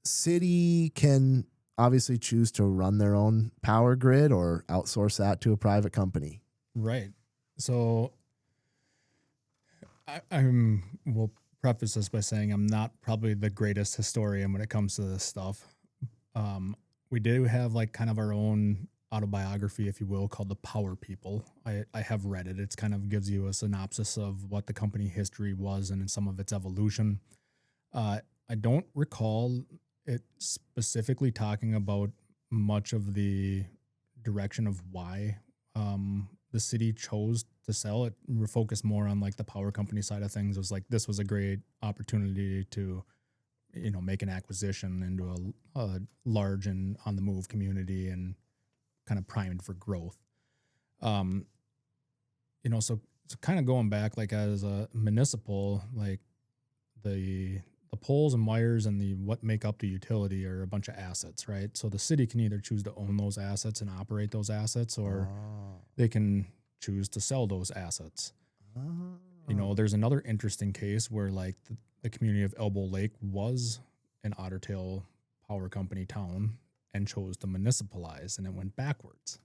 city can obviously choose to run their own power grid or outsource that to a private company. Right. So we'll preface this by saying I'm not probably the greatest historian when it comes to this stuff. We do have like kind of our own autobiography, if you will, called The Power People. I have read it. It's kind of gives you a synopsis of what the company history was and some of its evolution. I don't recall it specifically talking about much of the direction of why the city chose to sell it. We're focused more on like the power company side of things. It was like, this was a great opportunity to, make an acquisition into a large and on the move community and kind of primed for growth. So kind of going back, like as a municipal, like the poles and wires and the what make up the utility are a bunch of assets, right? So the city can either choose to own those assets and operate those assets, or they can choose to sell those assets. There's another interesting case where like the community of Elbow Lake was an Otter Tail Power Company town and chose to municipalize, and it went backwards.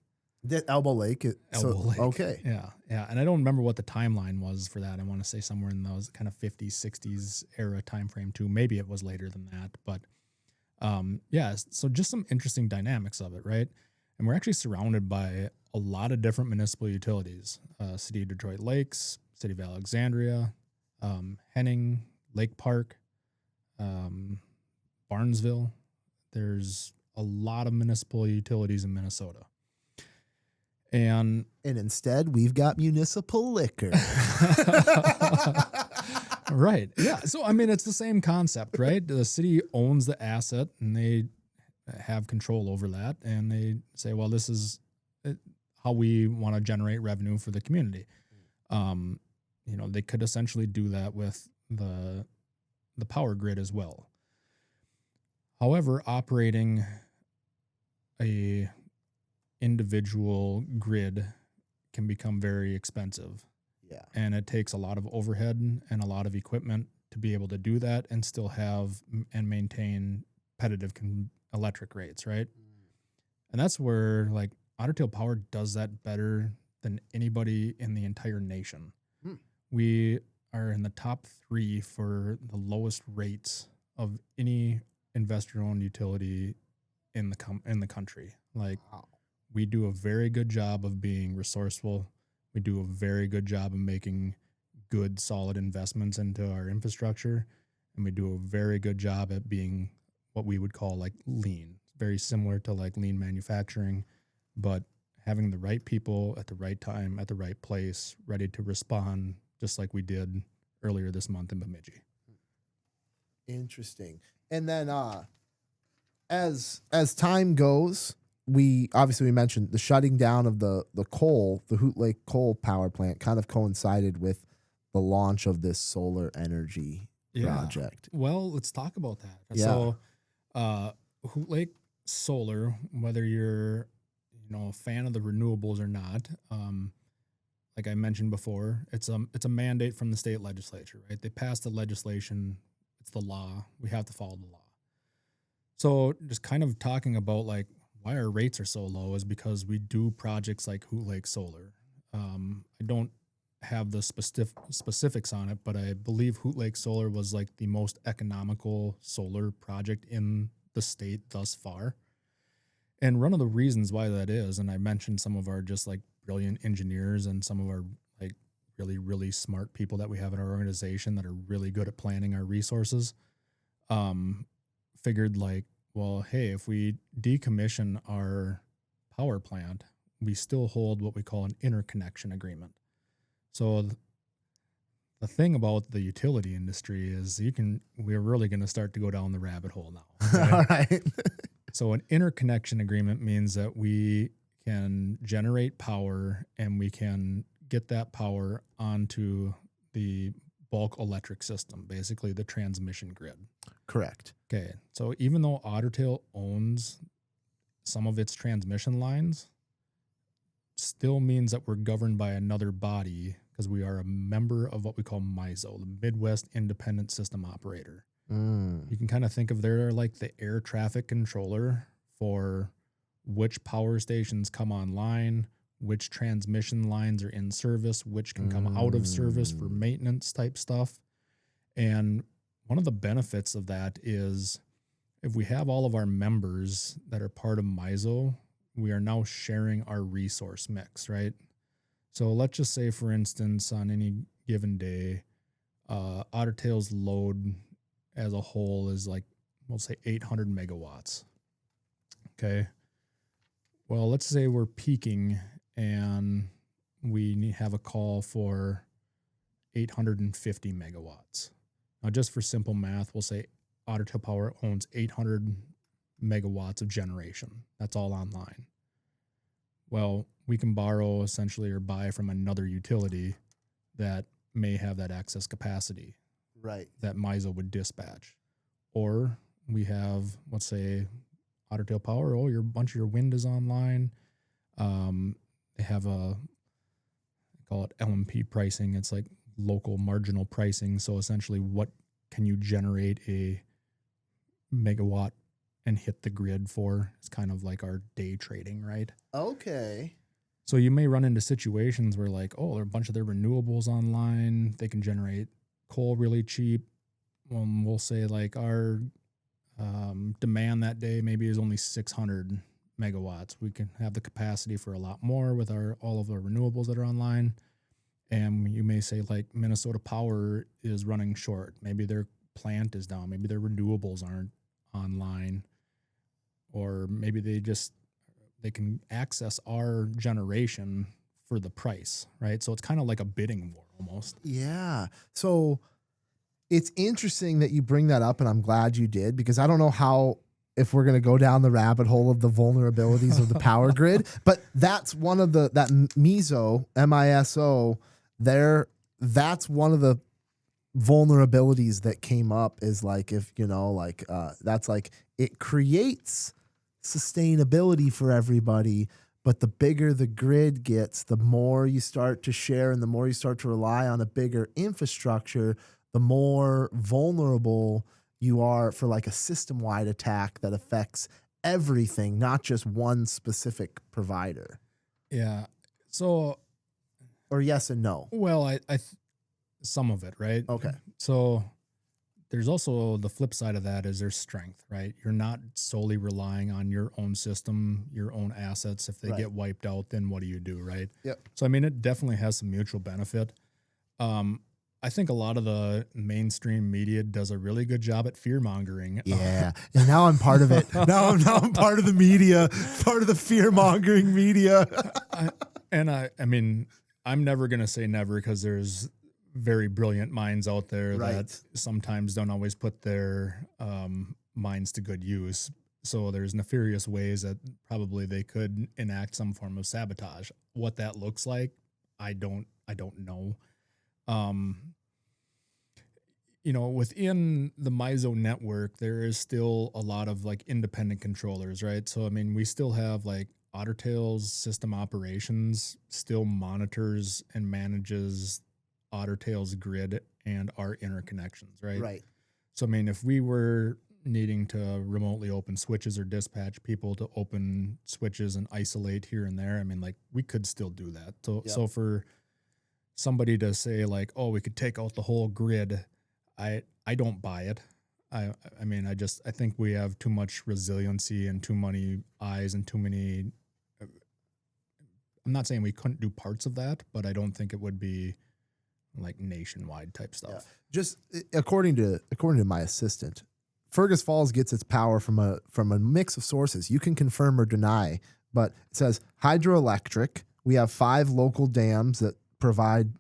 Elbow Lake. Elbow Lake. Okay. Yeah. And I don't remember what the timeline was for that. I want to say somewhere in those kind of 50s, 60s era time frame too. Maybe it was later than that. But so just some interesting dynamics of it, right? And we're actually surrounded by a lot of different municipal utilities. City of Detroit Lakes, City of Alexandria, Henning, Lake Park, Barnesville. There's a lot of municipal utilities in Minnesota. And instead, we've got municipal liquor. Right. Yeah. So, I mean, it's the same concept, right? The city owns the asset and they have control over that. And they say, well, this is how we want to generate revenue for the community. They could essentially do that with the power grid as well. However, operating a individual grid can become very expensive. Yeah. And it takes a lot of overhead and a lot of equipment to be able to do that and still have and maintain competitive electric rates, right? And that's where like Otter Tail Power does that better than anybody in the entire nation. We are in the top 3 for the lowest rates of any investor-owned utility in the country. Like, wow. We do a very good job of being resourceful. We do a very good job of making good, solid investments into our infrastructure. And we do a very good job at being what we would call like lean, very similar to like lean manufacturing, but having the right people at the right time, at the right place, ready to respond, just like we did earlier this month in Bemidji. Interesting. And then as time goes, we mentioned the shutting down of the coal, the Hoot Lake coal power plant kind of coincided with the launch of this solar energy project. Well, let's talk about that. Yeah. So Hoot Lake Solar, whether you're a fan of the renewables or not, like I mentioned before, it's a mandate from the state legislature, right? They passed the legislation. It's the law. We have to follow the law. So just kind of talking about like why our rates are so low is because we do projects like Hoot Lake Solar. I don't have the specifics on it, but I believe Hoot Lake Solar was like the most economical solar project in the state thus far. And one of the reasons why that is, and I mentioned some of our just like brilliant engineers and some of our like really, really smart people that we have in our organization that are really good at planning our resources, figured like, well, hey, if we decommission our power plant, we still hold what we call an interconnection agreement. So the thing about the utility industry is we're really going to start to go down the rabbit hole now. Okay? All right. So an interconnection agreement means that we can generate power and we can get that power onto the bulk electric system, basically the transmission grid. Correct. Okay. So even though Otter Tail owns some of its transmission lines, still means that we're governed by another body because we are a member of what we call MISO, the Midwest Independent System Operator. You can kind of think of they're like the air traffic controller for which power stations come online, which transmission lines are in service, which can come out of service for maintenance type stuff. And one of the benefits of that is if we have all of our members that are part of MISO, we are now sharing our resource mix, right? So let's just say, for instance, on any given day, Otter Tail's load as a whole is like, we'll say 800 megawatts. Okay. Well, let's say we're peaking and we have a call for 850 megawatts. Now, just for simple math, we'll say Otter Tail Power owns 800 megawatts of generation. That's all online. Well, we can borrow essentially or buy from another utility that may have that excess capacity. Right. That MISO would dispatch. Or we have, let's say, Otter Tail Power, a bunch of your wind is online. They have they call it LMP pricing. It's like local marginal pricing. So essentially, what can you generate a megawatt and hit the grid for? It's kind of like our day trading, right? Okay. So you may run into situations where like, there are a bunch of their renewables online. They can generate coal really cheap. We'll say like our demand that day maybe is only 600 megawatts. We can have the capacity for a lot more with all of our renewables that are online. And you may say like Minnesota Power is running short. Maybe their plant is down. Maybe their renewables aren't online. Or maybe they can access our generation for the price, right? So it's kind of like a bidding war almost. Yeah. So it's interesting that you bring that up, and I'm glad you did, because I don't know if we're going to go down the rabbit hole of the vulnerabilities of the power grid, but that's one of that MISO, M-I-S-O, that's one of the vulnerabilities that came up is like, if, that's like, it creates sustainability for everybody, but the bigger the grid gets, the more you start to share and the more you start to rely on a bigger infrastructure, the more vulnerable you are for like a system-wide attack that affects everything, not just one specific provider. Yeah. So, or yes and no. Well, some of it, right? Okay. So there's also the flip side of that is there's strength, right? You're not solely relying on your own system, your own assets. If they get wiped out, then what do you do, right? Yep. So, I mean, it definitely has some mutual benefit. I think a lot of the mainstream media does a really good job at fear mongering. Yeah. And now I'm part of it. Now I'm part of the media, part of the fear mongering media. I mean, I'm never going to say never because there's very brilliant minds out there that sometimes don't always put their minds to good use. So there's nefarious ways that probably they could enact some form of sabotage. What that looks like, I don't know. Within the MISO network, there is still a lot of like independent controllers, right? So, I mean, we still have like Otter Tail's system operations still monitors and manages Otter Tail's grid and our interconnections, right? Right. So, I mean, if we were needing to remotely open switches or dispatch people to open switches and isolate here and there, I mean, like we could still do that. So for somebody to say like, we could take out the whole grid, I don't buy it. I think we have too much resiliency and too many eyes and too many. I'm not saying we couldn't do parts of that, but I don't think it would be like nationwide type stuff. Yeah. Just according to my assistant, Fergus Falls gets its power from a mix of sources. You can confirm or deny, but it says hydroelectric. We have 5 local dams that provide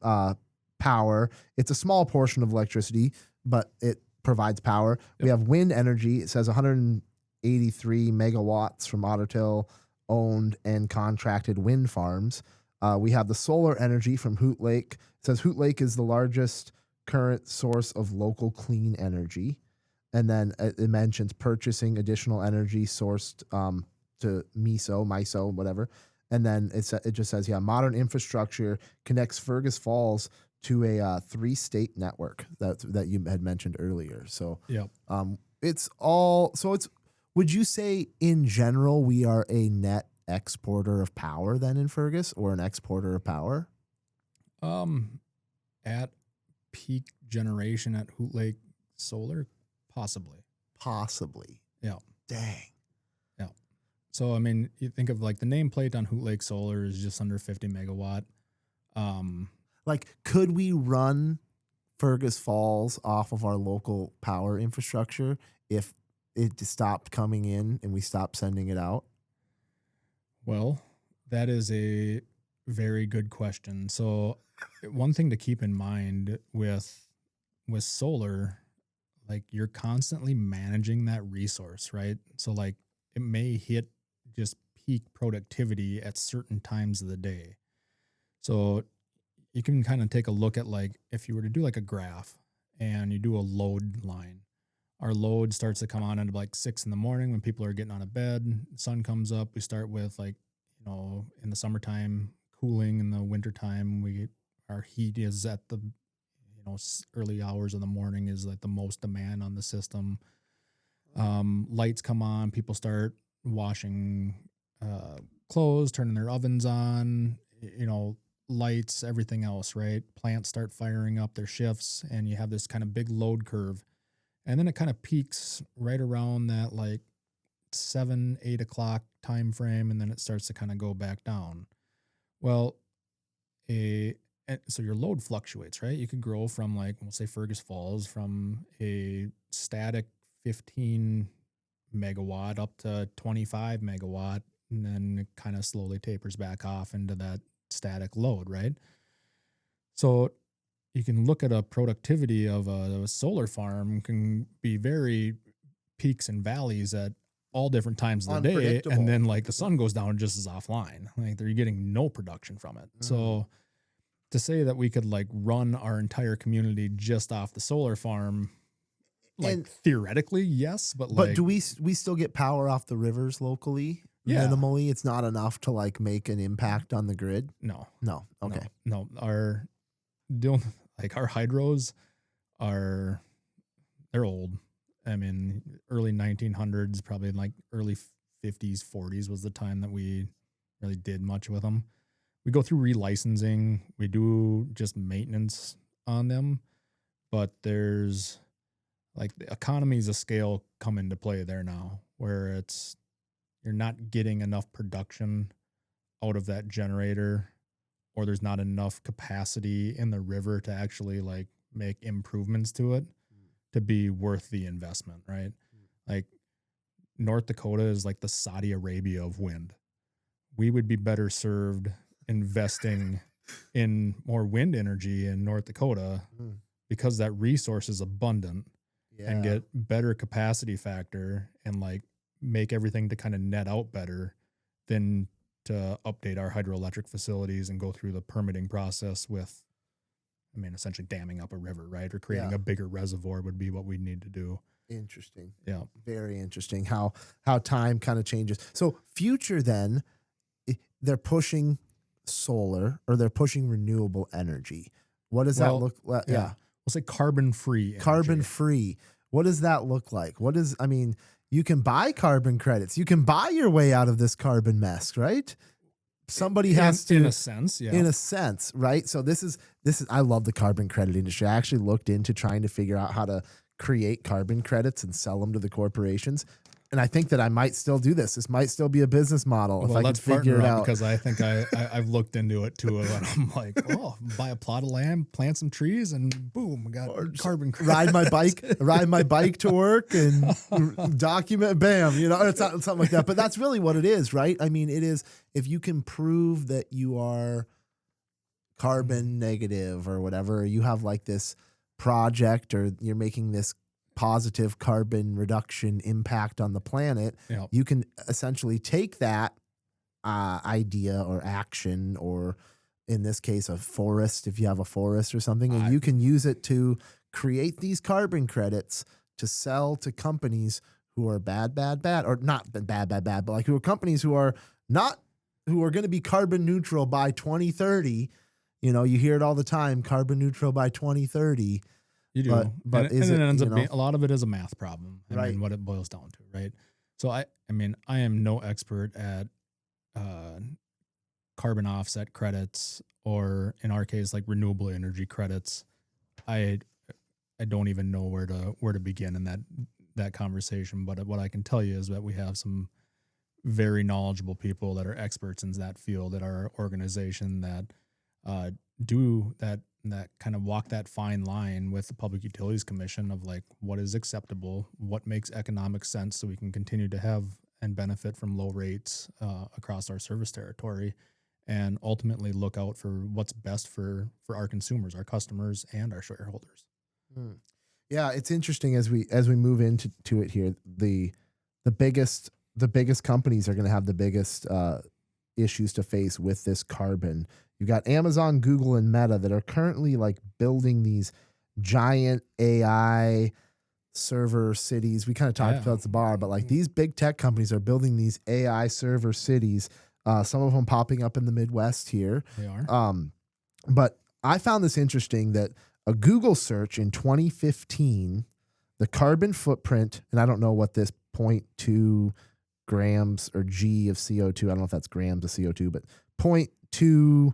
power. It's a small portion of electricity, but it provides power. Yep. We have wind energy. It says 183 megawatts from Otter Tail owned and contracted wind farms. We have the solar energy from Hoot Lake. It says Hoot Lake is the largest current source of local clean energy. And then it mentions purchasing additional energy sourced to MISO, whatever. And then it just says, modern infrastructure connects Fergus Falls to a 3-state network that you had mentioned earlier. So would you say in general we are a net exporter of power then in Fergus, or an exporter of power? At peak generation at Hoot Lake Solar, possibly. Yeah. Dang. Yeah. So I mean, you think of like the nameplate on Hoot Lake Solar is just under 50 megawatt. Like, could we run Fergus Falls off of our local power infrastructure if it stopped coming in and we stopped sending it out? Well, that is a very good question. So one thing to keep in mind with solar, like you're constantly managing that resource, right? So like it may hit just peak productivity at certain times of the day. So you can kind of take a look at, like, if you were to do like a graph and you do a load line, our load starts to come on at like 6 in the morning when people are getting out of bed, sun comes up. We start with like, in the summertime cooling, in the wintertime, our heat is at the, early hours of the morning is like the most demand on the system. Lights come on, people start washing clothes, turning their ovens on, lights, everything else, right? Plants start firing up their shifts, and you have this kind of big load curve. And then it kind of peaks right around that like 7-8 o'clock time frame, and then it starts to kind of go back down. Well, so your load fluctuates, right? You could grow from, like, we'll say Fergus Falls, from a static 15 megawatt up to 25 megawatt, and then it kind of slowly tapers back off into that static load, right? So you can look at a productivity of a solar farm can be very peaks and valleys at all different times of the day, and then like the sun goes down and just is offline. Like they're getting no production from it. So to say that we could like run our entire community just off the solar farm, like, and theoretically, yes, but do we still get power off the rivers locally? Yeah. Minimally, it's not enough to like make an impact on the grid. No. Okay. No. Our hydros they're old. I mean, early 1900s, probably like early 50s, 40s was the time that we really did much with them. We go through relicensing. We do just maintenance on them, but there's like the economies of scale come into play there now, where you're not getting enough production out of that generator, or there's not enough capacity in the river to actually like make improvements to it to be worth the investment, right? Like North Dakota is like the Saudi Arabia of wind. We would be better served investing in more wind energy in North Dakota because that resource is abundant and get better capacity factor and like make everything to kind of net out better than to update our hydroelectric facilities and go through the permitting process with, I mean, essentially damming up a river, right? Or creating a bigger reservoir would be what we need to do. Interesting. Yeah. Very interesting how time kind of changes. So future then, they're pushing solar, or they're pushing renewable energy. What does that look like? Yeah. We'll say carbon-free. Carbon-free. What does that look like? You can buy carbon credits. You can buy your way out of this carbon mess, right? Somebody has to, in a sense, yeah. In a sense, right? So this is I love the carbon credit industry. I actually looked into trying to figure out how to create carbon credits and sell them to the corporations. and I think that I might still do this. This might still be a business model if I let's could figure it partner up, out. because I think I've looked into it too, and I'm like, oh, buy a plot of land, plant some trees, and boom, I got carbon credits. Ride my bike to work and document, bam, you know, or something like that. But that's really what it is, right? I mean, it is, if you can prove that you are carbon negative or whatever, you have like this project, or you're making this positive carbon reduction impact on the planet, Yep. you can essentially take that idea or action, or in this case, a forest, if you have a forest or something, and you can use it to create these carbon credits to sell to companies who are bad, or not bad, but like who are companies who are going to be carbon neutral by 2030. You know, you hear it all the time, carbon neutral by 2030. You do, but and it ends up being, a lot of it is a math problem. I mean, what it boils down to, right? So I mean, I am no expert at carbon offset credits, or in our case, like renewable energy credits. I don't even know where to begin in that conversation. But what I can tell you is that we have some very knowledgeable people that are experts in that field at our organization that do that kind of walk that fine line with the Public Utilities Commission of like what is acceptable, what makes economic sense, so we can continue to have and benefit from low rates across our service territory, and ultimately look out for what's best for our consumers, our customers, and our shareholders. Yeah, it's interesting as we move into it here. The biggest companies are going to have the biggest issues to face with this carbon. You've got Amazon, Google, and Meta that are currently like building these giant AI server cities. We kind of talked about the bar, but like these big tech companies are building these AI server cities. Some of them popping up in the Midwest here. They are. But I found this interesting that a Google search in 2015, the carbon footprint, and I don't know what this 0.2 grams or G of CO2, I don't know if that's grams of CO2, but 0.2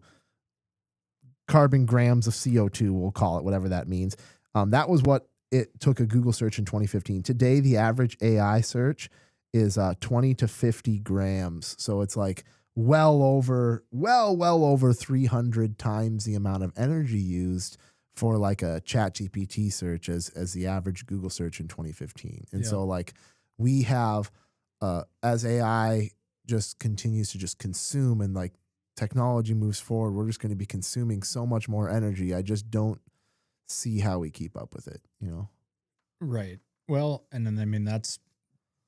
carbon grams of CO2, we'll call it, whatever that means. That was what it took a Google search in 2015. Today, the average AI search is 20 to 50 grams. So it's like well over 300 times the amount of energy used for like a ChatGPT search as the average Google search in 2015. And so like we have, as AI just continues to just consume and like technology moves forward, we're just going to be consuming so much more energy. I just don't see how we keep up with it, you know? Right. Well, and then, I mean, that's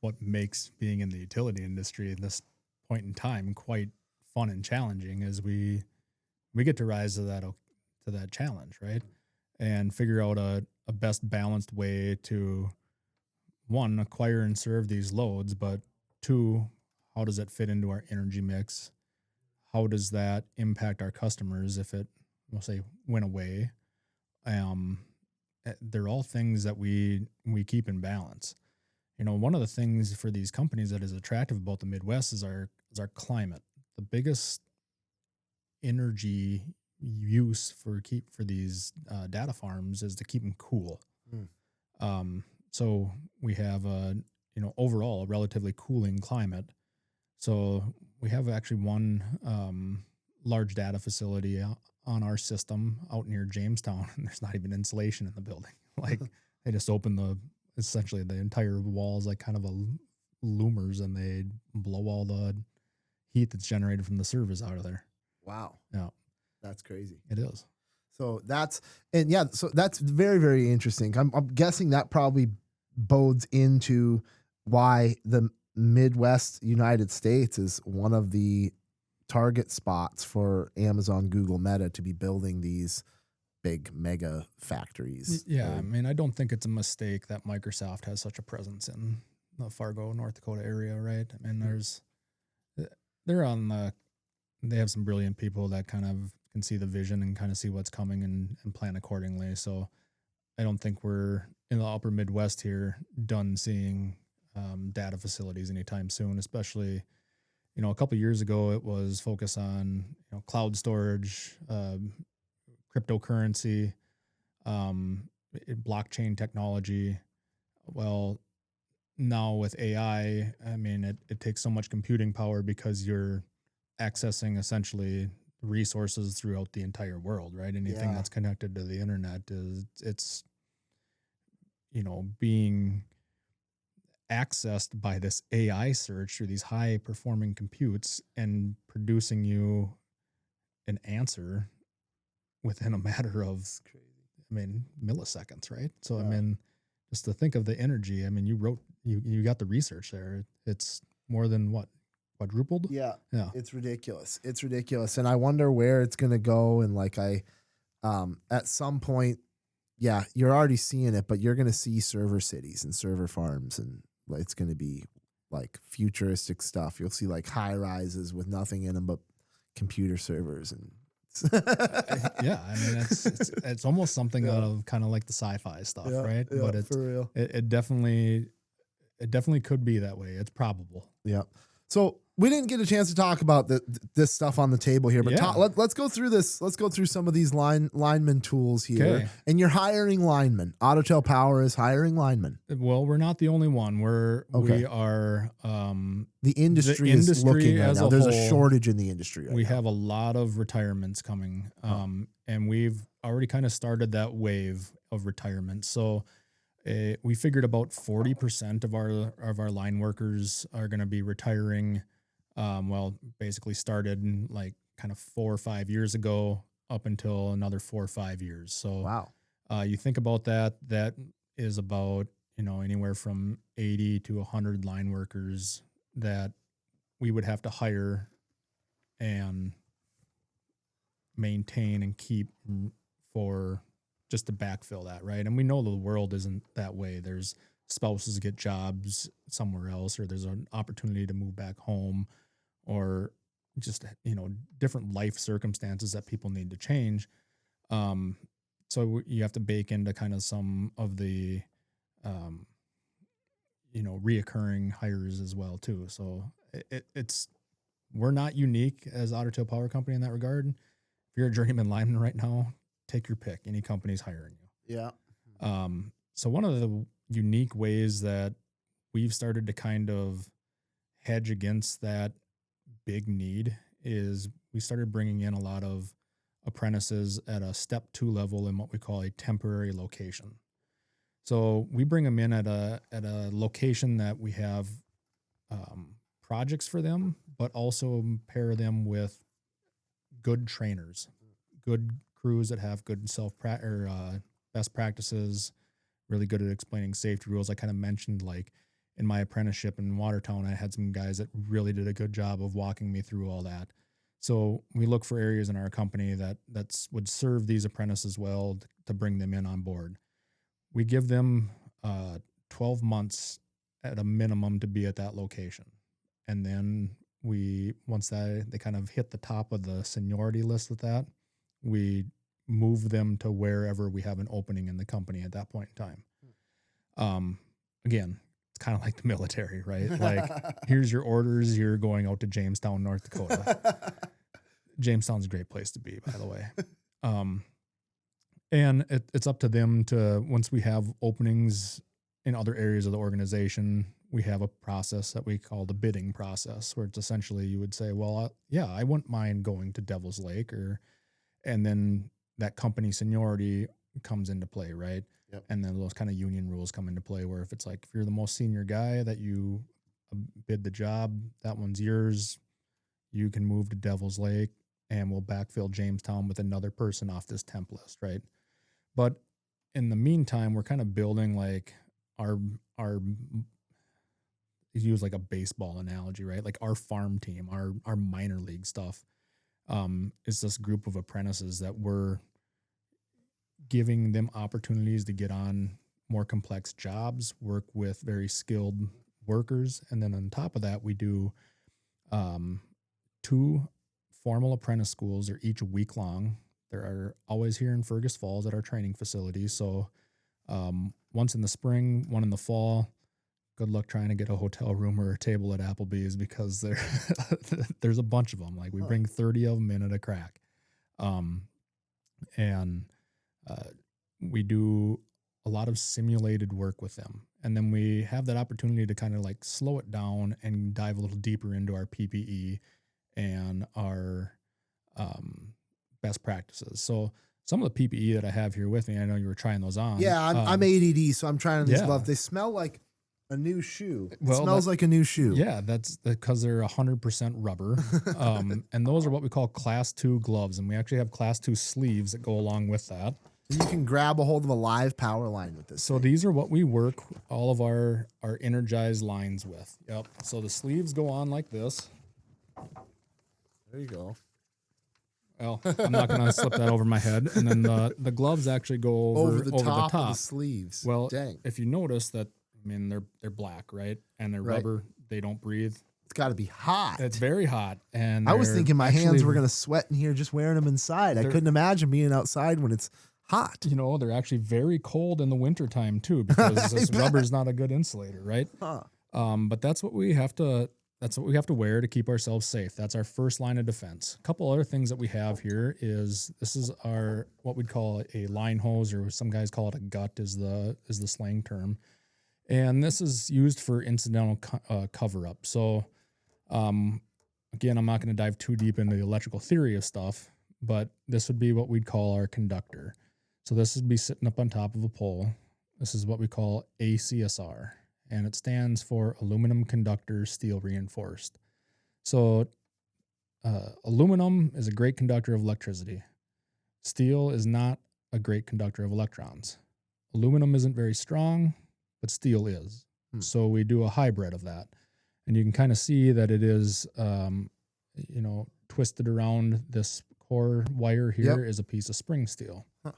what makes being in the utility industry at this point in time quite fun and challenging, is we get to rise to that challenge, right? And figure out a best balanced way to, one, acquire and serve these loads, but two, how does it fit into our energy mix? How does that impact our customers if it, we'll say, went away? They're all things that we keep in balance. You know, one of the things for these companies that is attractive about the Midwest is our climate. The biggest energy use for these data farms is to keep them cool. So we have overall a relatively cooling climate. So we have actually one large data facility on our system out near Jamestown, and there's not even insulation in the building. Like they just open essentially the entire walls like kind of a loomers, and they blow all the heat that's generated from the servers out of there. Wow. Yeah. That's crazy. It is. So that's very, very interesting. I'm guessing that probably bodes into why the Midwest United States is one of the target spots for Amazon, Google, Meta to be building these big mega factories. Yeah. I mean, I don't think it's a mistake that Microsoft has such a presence in the Fargo, North Dakota area, right? I mean, they have some brilliant people that kind of can see the vision and kind of see what's coming and plan accordingly. So I don't think we're in the upper Midwest here done seeing data facilities anytime soon, especially, a couple of years ago, it was focused on, cloud storage, cryptocurrency, blockchain technology. Well, now with AI, I mean, it takes so much computing power because you're accessing essentially resources throughout the entire world, right? Anything Yeah. that's connected to the internet it's being accessed by this AI search through these high performing computes and producing you an answer within a matter of, I mean, milliseconds, right? So, I Yeah. mean, just to think of the energy, I mean, you got the research there. It's more than what, quadrupled? Yeah. Yeah. It's ridiculous. It's ridiculous. And I wonder where it's going to go. And like, at some point, yeah, you're already seeing it, but you're going to see server cities and server farms, and it's going to be like futuristic stuff. You'll see like high rises with nothing in them but computer servers. And Yeah, I mean, it's almost something Yeah. out of kind of like the sci-fi stuff, right? Yeah, But for real. it definitely could be that way. It's probable. Yeah. So we didn't get a chance to talk about this stuff on the table here, but Yeah. let's go through this. Let's go through some of these lineman tools here. Okay. And you're hiring linemen. Otter Tail Power is hiring linemen. Well, we're not the only one. We are The industry the is industry looking right as now. a There's a whole, shortage in the industry right we now. have a lot of retirements coming, and we've already kind of started that wave of retirement. So we figured about 40% of our line workers are going to be retiring. Basically started in like kind of 4 or 5 years ago up until another 4 or 5 years. So Wow. you think about that is about anywhere from 80 to 100 line workers that we would have to hire and maintain and keep for just to backfill that, right? And we know the world isn't that way. There's spouses get jobs somewhere else, or there's an opportunity to move back home, or just different life circumstances that people need to change. So you have to bake into kind of some of the reoccurring hires as well too. So we're not unique as Otter Tail Power Company in that regard. If you're a journeyman lineman right now, take your pick. Any company's hiring you. Yeah. So one of the unique ways that we've started to kind of hedge against that big need is we started bringing in a lot of apprentices at a step 2 level in what we call a temporary location. So we bring them in at a location that we have projects for them, but also pair them with good trainers, good crews that have good best practices, really good at explaining safety rules. I kind of mentioned, like in my apprenticeship in Watertown, I had some guys that really did a good job of walking me through all that. So we look for areas in our company that would serve these apprentices well to bring them in on board. We give them 12 months at a minimum to be at that location. And then once they kind of hit the top of the seniority list with that, we move them to wherever we have an opening in the company at that point in time. Again, it's kind of like the military, right? Like, here's your orders. You're going out to Jamestown, North Dakota. Jamestown's a great place to be, by the way. And it's up to them to, once we have openings in other areas of the organization, we have a process that we call the bidding process, where it's essentially you would say, well, I wouldn't mind going to Devil's Lake, and then that company seniority comes into play, right? Yep. And then those kind of union rules come into play, where if it's like, if you're the most senior guy that you bid the job, that one's yours. You can move to Devil's Lake and we'll backfill Jamestown with another person off this temp list, right? But in the meantime, we're kind of building like our use like a baseball analogy, right? Like our farm team, our minor league stuff, is this group of apprentices that we're giving them opportunities to get on more complex jobs, work with very skilled workers. And then on top of that, we do 2 formal apprentice schools. They're each a week long. They're always here in Fergus Falls at our training facility. So once in the spring, one in the fall. Good luck trying to get a hotel room or a table at Applebee's, because there's a bunch of them. Like, we bring 30 of them in at a crack. And we do a lot of simulated work with them. And then we have that opportunity to kind of like slow it down and dive a little deeper into our PPE and our best practices. So some of the PPE that I have here with me, I know you were trying those on. Yeah, I'm ADD, so I'm trying these gloves. They smell like a new shoe. It smells like a new shoe. Yeah, that's because they're 100% rubber. And those are what we call Class 2 gloves. And we actually have Class 2 sleeves that go along with that. And you can grab a hold of a live power line with this. So these are what we work all of our energized lines with. Yep. So the sleeves go on like this. There you go. Well, I'm not going to slip that over my head. And then the gloves actually go over the top of the sleeves. Well, dang. If you notice that, I mean, they're black, right? And they're rubber. They don't breathe. It's got to be hot. It's very hot. And I was thinking my hands were going to sweat in here just wearing them inside. I couldn't imagine being outside when it's hot. You know, they're actually very cold in the wintertime too, because this rubber's not a good insulator, right? Huh. But that's what we have to wear to keep ourselves safe. That's our first line of defense. A couple other things that we have here is this is our what we'd call a line hose, or some guys call it a gut is the slang term. And this is used for incidental cover up. So again, I'm not going to dive too deep into the electrical theory of stuff, but this would be what we'd call our conductor. So this would be sitting up on top of a pole. This is what we call ACSR, and it stands for aluminum conductor steel reinforced. So aluminum is a great conductor of electricity. Steel is not a great conductor of electrons. Aluminum isn't very strong, but steel is. So we do a hybrid of that. And you can kind of see that it is, twisted around this core wire here is a piece of spring steel. Huh.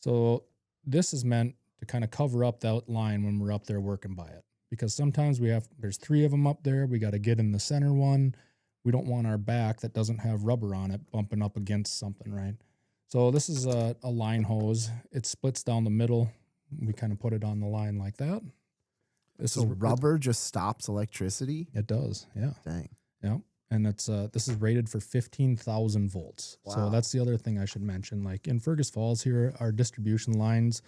So this is meant to kind of cover up that line when we're up there working by it. Because sometimes there's 3 of them up there. We got to get in the center one. We don't want our back that doesn't have rubber on it bumping up against something, right? So this is a line hose. It splits down the middle. We kind of put it on the line like that. So rubber just stops electricity? It does, yeah. Dang. Yeah. And this is rated for 15,000 volts. Wow. So that's the other thing I should mention. Like in Fergus Falls here, our distribution lines,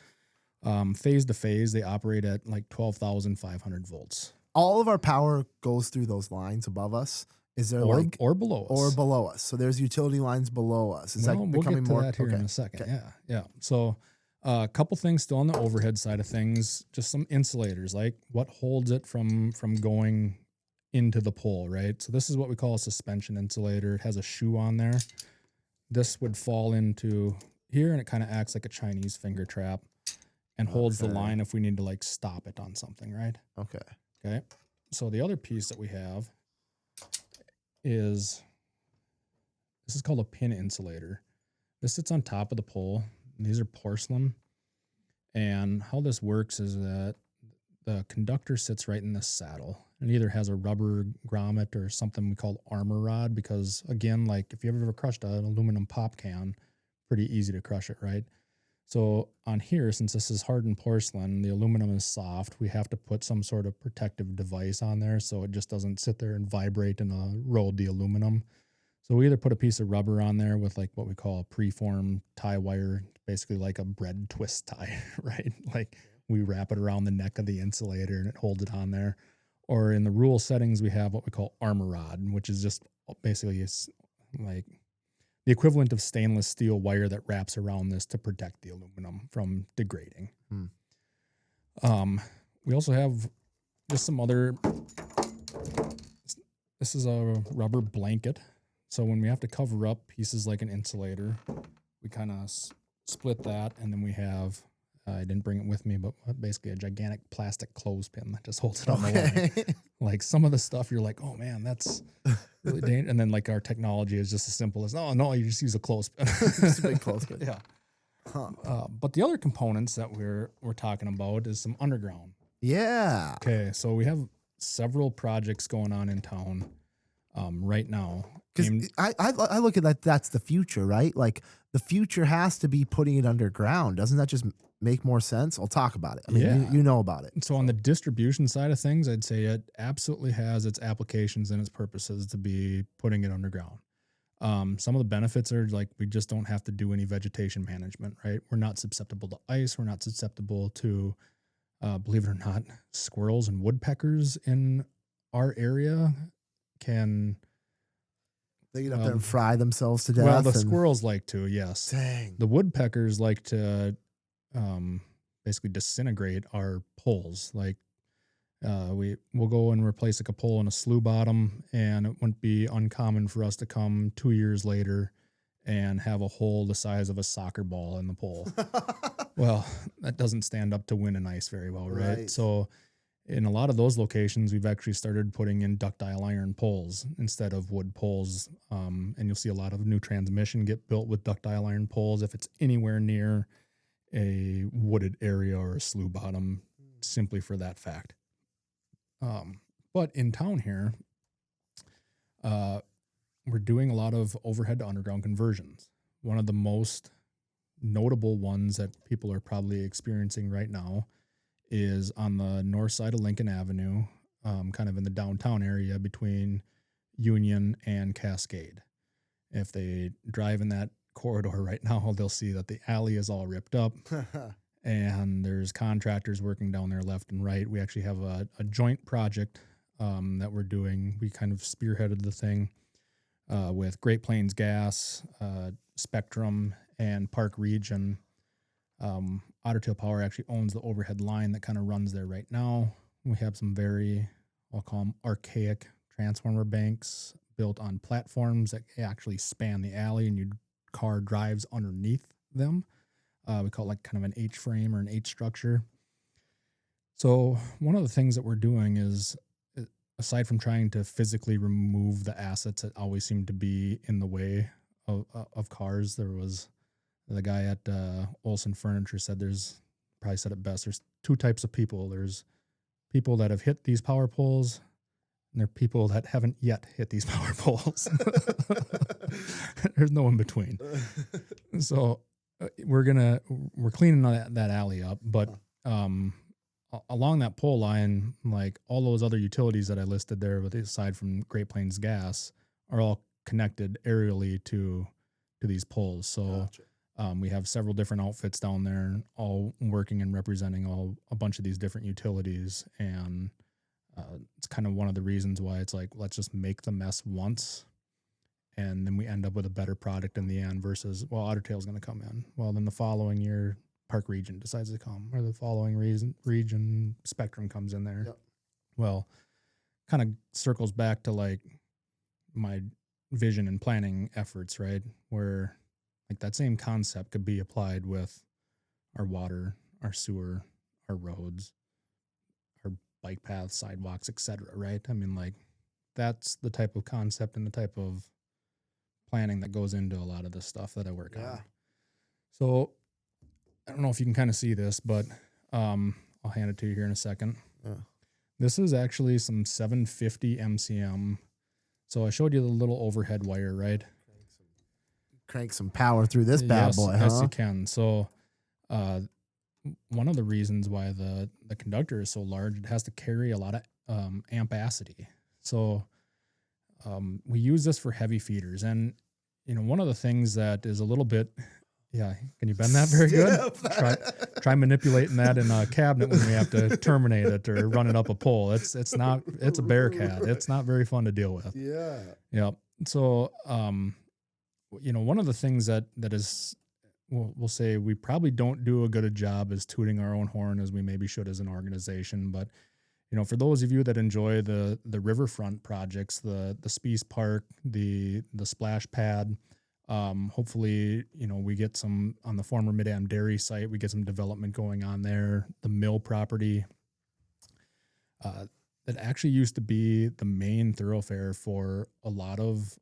phase to phase, they operate at like 12,500 volts. All of our power goes through those lines above us. Is there or below us? Or below us. So there's utility lines below us. Is that becoming we'll get to more? That here in a second. Okay. Yeah. So a couple things still on the overhead side of things, just some insulators, like what holds it from going into the pole, right? So this is what we call a suspension insulator. It has a shoe on there. This would fall into here, and it kind of acts like a Chinese finger trap and holds the line if we need to like stop it on something, right? Okay. So the other piece that we have is this is called a pin insulator. This sits on top of the pole. These are porcelain. And how this works is that the conductor sits right in this saddle and either has a rubber grommet or something we call armor rod, because again, like if you've ever crushed an aluminum pop can, pretty easy to crush it, right? So on here, since this is hardened porcelain, the aluminum is soft, we have to put some sort of protective device on there so it just doesn't sit there and vibrate and erode the aluminum. So we either put a piece of rubber on there with like what we call a preformed tie wire, basically like a bread twist tie, right? Like we wrap it around the neck of the insulator and it holds it on there. Or in the rule settings, we have what we call armor rod, which is just basically like the equivalent of stainless steel wire that wraps around this to protect the aluminum from degrading. We also have just some other, this is a rubber blanket. So when we have to cover up pieces like an insulator, we kind of split that, and then we have, I didn't bring it with me, but basically a gigantic plastic clothespin that just holds it on the line. Like some of the stuff you're like, oh man, that's really dangerous. And then like our technology is just as simple as, no, you just use a clothespin. Just a big clothespin. Yeah. But the other components that we're talking about is some underground. Yeah. Okay, so we have several projects going on in town right now. Because I look at that, that's the future, right? Like the future has to be putting it underground. Doesn't that just make more sense? I'll talk about it. I mean, you know about it. So on the distribution side of things, I'd say it absolutely has its applications and its purposes to be putting it underground. Some of the benefits are like we just don't have to do any vegetation management, right? We're not susceptible to ice. We're not susceptible to Believe it or not, squirrels and woodpeckers in our area can. They get up there and fry themselves to death. Well, the squirrels like to, yes. Dang. The woodpeckers like to basically disintegrate our poles. Like we'll go and replace like a pole in a slough bottom, and it wouldn't be uncommon for us to come 2 years later and have a hole the size of a soccer ball in the pole. Well, that doesn't stand up to wind and ice very well, right? So in a lot of those locations, we've actually started putting in ductile iron poles instead of wood poles. And you'll see a lot of new transmission get built with ductile iron poles if it's anywhere near a wooded area or a slough bottom, simply for that fact. But in town here, we're doing a lot of overhead to underground conversions. One of the most notable ones that people are probably experiencing right now is on the north side of Lincoln Avenue, kind of in the downtown area between Union and Cascade. If they drive in that corridor right now, they'll see that the alley is all ripped up and there's contractors working down there left and right. We actually have a joint project that we're doing. We kind of spearheaded the thing with Great Plains Gas, Spectrum, and Park Region. Otter Tail Power actually owns the overhead line that kind of runs there right now. We have some very, I'll call them archaic transformer banks built on platforms that actually span the alley and your car drives underneath them. We call it like kind of an H-frame or an H-structure. So one of the things that we're doing is, aside from trying to physically remove the assets that always seem to be in the way of cars, there was the guy at Olson Furniture said probably said it best, there's two types of people. There's people that have hit these power poles, and there are people that haven't yet hit these power poles. There's no in between. So we're cleaning that alley up, but along that pole line, like all those other utilities that I listed there, aside from Great Plains Gas, are all connected aerially to these poles. So gotcha. We have several different outfits down there, all working and representing a bunch of these different utilities. And it's kind of one of the reasons why it's like, let's just make the mess once, and then we end up with a better product in the end versus, well, Otter Tail's going to come in. Well, then the following year, Park Region decides to come, or the following region Spectrum comes in there. Yep. Well, kind of circles back to like my vision and planning efforts, right? Where like that same concept could be applied with our water, our sewer, our roads, our bike paths, sidewalks, etc. Right? I mean, like that's the type of concept and the type of planning that goes into a lot of the stuff that I work on. So I don't know if you can kind of see this, but I'll hand it to you here in a second. Yeah. This is actually some 750 MCM. So I showed you the little overhead wire, right? Crank some power through this bad boy, huh? Yes, you can. So one of the reasons why the conductor is so large, it has to carry a lot of ampacity. So we use this for heavy feeders. And, you know, one of the things that is a little bit... Yeah, can you bend that very good? Try manipulating that in a cabinet when we have to terminate it or run it up a pole. It's a Bearcat. It's not very fun to deal with. Yeah. Yep. So, you know, one of the things that is, we'll say we probably don't do a good a job as tooting our own horn as we maybe should as an organization. But, you know, for those of you that enjoy the riverfront projects, the Speece Park, the splash pad. Hopefully, you know, we get some on the former Mid-Am Dairy site, we get some development going on there. The mill property, that actually used to be the main thoroughfare for a lot of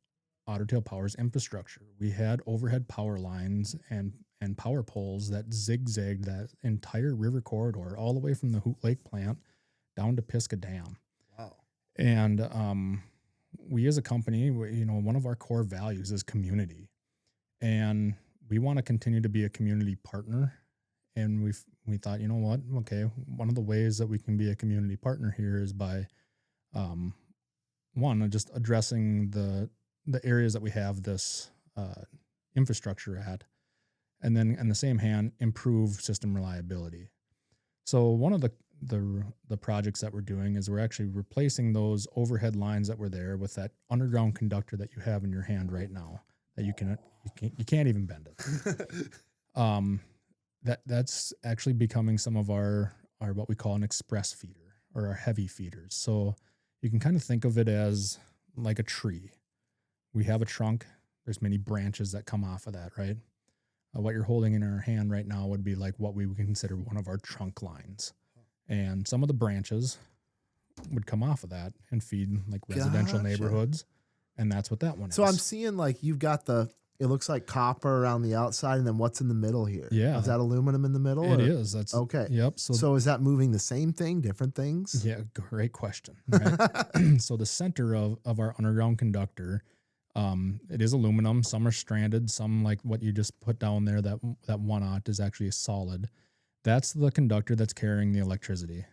Otter Tail Power's infrastructure. We had overhead power lines and power poles that zigzagged that entire river corridor all the way from the Hoot Lake plant down to Pisgah Dam. Wow. And, we as a company, you know, one of our core values is community, and we want to continue to be a community partner. And we thought, you know what? Okay, one of the ways that we can be a community partner here is by, one, just addressing the areas that we have this infrastructure at, and then in the same hand, improve system reliability. So one of the projects that we're doing is we're actually replacing those overhead lines that were there with that underground conductor that you have in your hand right now that you can't even bend it. That's actually becoming some of our what we call an express feeder or our heavy feeders. So you can kind of think of it as like a tree. We have a trunk. There's many branches that come off of that, right? What you're holding in our hand right now would be like what we would consider one of our trunk lines. And some of the branches would come off of that and feed like residential neighborhoods. And that's what that one is. So I'm seeing like you've got it looks like copper around the outside, and then what's in the middle here? Yeah. Is that aluminum in the middle? It is. That's okay. Yep. So is that moving the same thing, different things? Yeah, great question. Right? So the center of our underground conductor, it is aluminum. Some are stranded. Some, like what you just put down there, that 1/0 is actually a solid. That's the conductor that's carrying the electricity.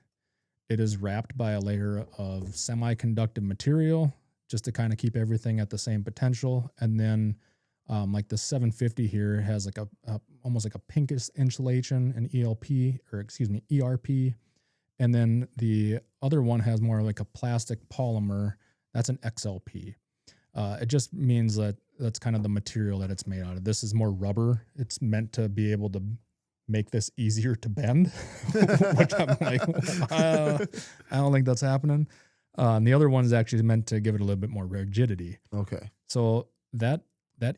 It is wrapped by a layer of semiconductive material just to kind of keep everything at the same potential. And then like the 750 here has like almost like a pinkish insulation, an ERP. And then the other one has more like a plastic polymer. That's an XLP. It just means that that's kind of the material that it's made out of. This is more rubber. It's meant to be able to make this easier to bend, which I'm like, I don't think that's happening. And the other one is actually meant to give it a little bit more rigidity. Okay. So that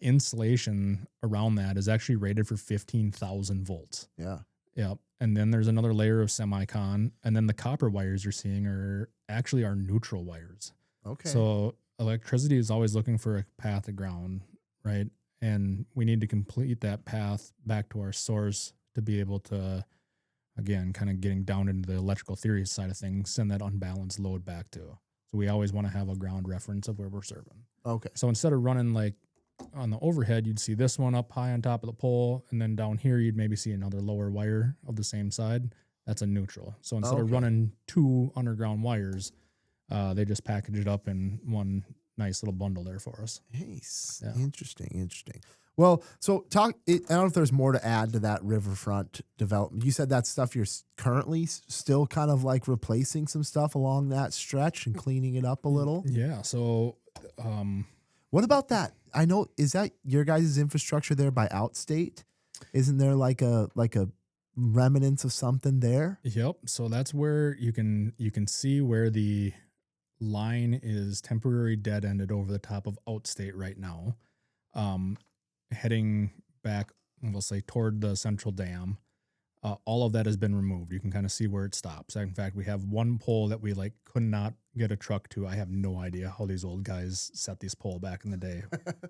insulation around that is actually rated for 15,000 volts. Yeah. Yep. And then there's another layer of semicon, and then the copper wires you're seeing are actually our neutral wires. Okay. So electricity is always looking for a path to ground, right? And we need to complete that path back to our source to be able to, again, kind of getting down into the electrical theory side of things, send that unbalanced load back to. So we always want to have a ground reference of where we're serving. Okay. So instead of running like on the overhead, you'd see this one up high on top of the pole, and then down here you'd maybe see another lower wire of the same side. That's a neutral. So instead of running 2 underground wires, they just package it up in one nice little bundle there for us. Nice. Yeah. Interesting. Well, so I don't know if there's more to add to that riverfront development. You said that stuff you're currently still kind of like replacing some stuff along that stretch and cleaning it up a little. Yeah. So, what about that? I know, is that your guys' infrastructure there by Outstate? Isn't there like a remnants of something there? Yep. So that's where you can see where the line is temporary dead ended over the top of Outstate right now. Heading back, we'll say toward the central dam, all of that has been removed. You can kind of see where it stops. In fact, we have one pole that we like could not get a truck to. I have no idea how these old guys set these pole back in the day.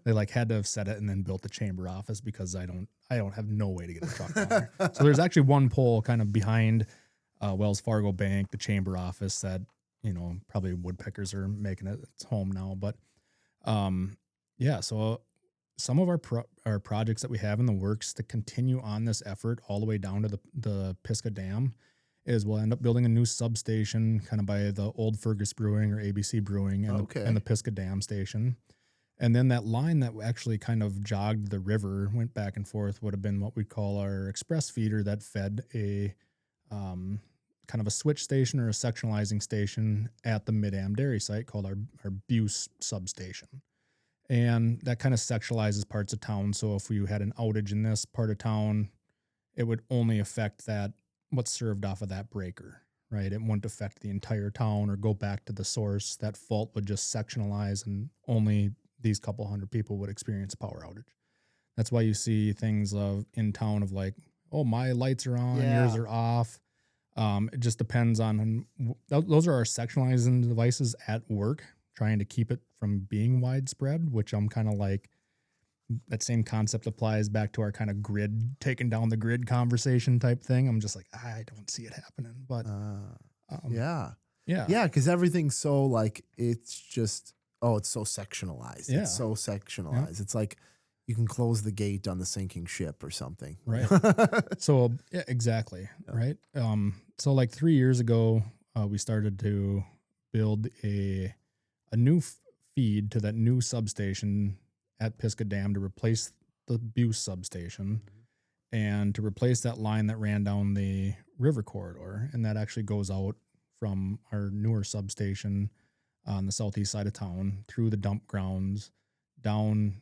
They like had to have set it and then built the chamber office because I don't have no way to get a truck down there. So there's actually one pole kind of behind Wells Fargo Bank, the chamber office that, probably woodpeckers are making it its home now. But yeah, so some of our projects that we have in the works to continue on this effort all the way down to the Pisgah Dam is we'll end up building a new substation kind of by the old Fergus Brewing or ABC Brewing and the Pisgah Dam station. And then that line that actually kind of jogged the river, went back and forth, would have been what we'd call our express feeder that fed a kind of a switch station or a sectionalizing station at the Mid-Am dairy site called our Buse substation. And that kind of sectionalizes parts of town. So if you had an outage in this part of town, it would only affect what's served off of that breaker, right? It wouldn't affect the entire town or go back to the source. That fault would just sectionalize, and only these couple hundred people would experience a power outage. That's why you see things in town of like, oh, my lights are on, yours are off. It just depends on, those are our sectionalizing devices at work, trying to keep it from being widespread, which I'm kind of like, that same concept applies back to our kind of grid, taking down the grid conversation type thing. I'm just like, I don't see it happening, but yeah. Cause everything's so like, it's just, it's so sectionalized. Yeah. It's so sectionalized. Yeah. It's like you can close the gate on the sinking ship or something. Right. So yeah, exactly. Yeah. Right. So like 3 years ago, we started to build a new feed to that new substation at Pisgah Dam to replace the Buse substation. and to replace that line that ran down the river corridor. And that actually goes out from our newer substation on the southeast side of town through the dump grounds down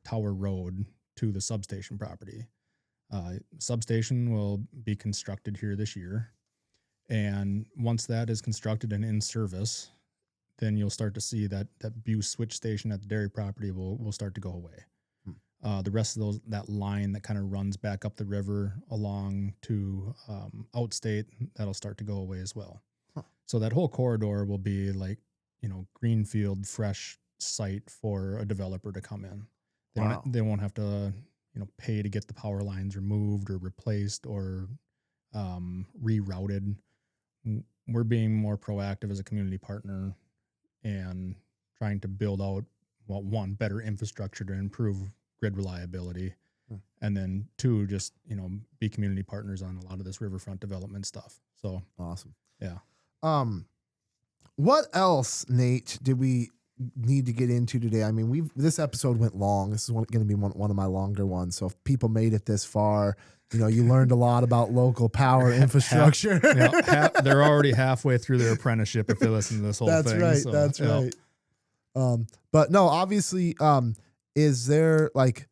Tower Road to the substation property. Substation will be constructed here this year. And once that is constructed and in service, then you'll start to see that Buse switch station at the dairy property will start to go away. The rest of that line that kind of runs back up the river along to Outstate, that'll start to go away as well. Huh. So that whole corridor will be like, greenfield, fresh site for a developer to come in. They won't have to, pay to get the power lines removed or replaced or rerouted. We're being more proactive as a community partner and trying to build out, one, better infrastructure to improve grid reliability, and then two, just be community partners on a lot of this riverfront development stuff. So awesome. Yeah. What else, Nate, did we need to get into today? I mean, this episode went long. This is going to be one of my longer ones. So if people made it this far, you learned a lot about local power infrastructure. They're already halfway through their apprenticeship if they listen to this whole thing. Right. So, that's right. But no, obviously, is there like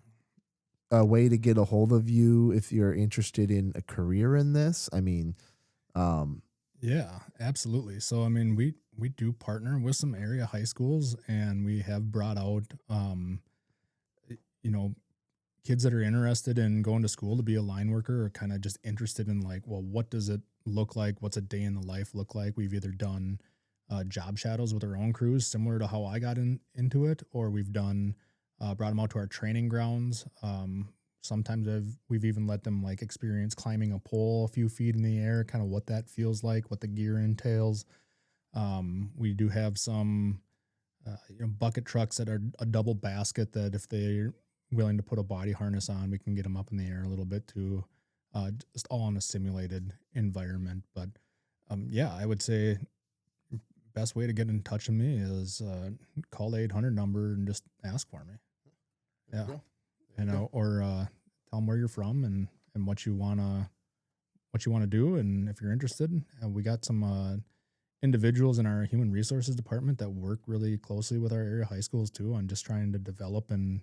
a way to get a hold of you if you're interested in a career in this? I mean, yeah, absolutely. So, I mean, we do partner with some area high schools, and we have brought out, kids that are interested in going to school to be a line worker, or kind of just interested in like, well, what does it look like? What's a day in the life look like? We've either done job shadows with our own crews, similar to how I got into it, or we've done brought them out to our training grounds. Sometimes we've even let them like experience climbing a pole a few feet in the air, kind of what that feels like, what the gear entails. We do have some bucket trucks that are a double basket that if they're willing to put a body harness on, we can get them up in the air a little bit to just all in a simulated environment. But yeah, I would say best way to get in touch with me is call the 800 number and just ask for me. Yeah. Or tell them where you're from and what you want to do. And if you're interested, we got some individuals in our human resources department that work really closely with our area high schools too, on just trying to develop and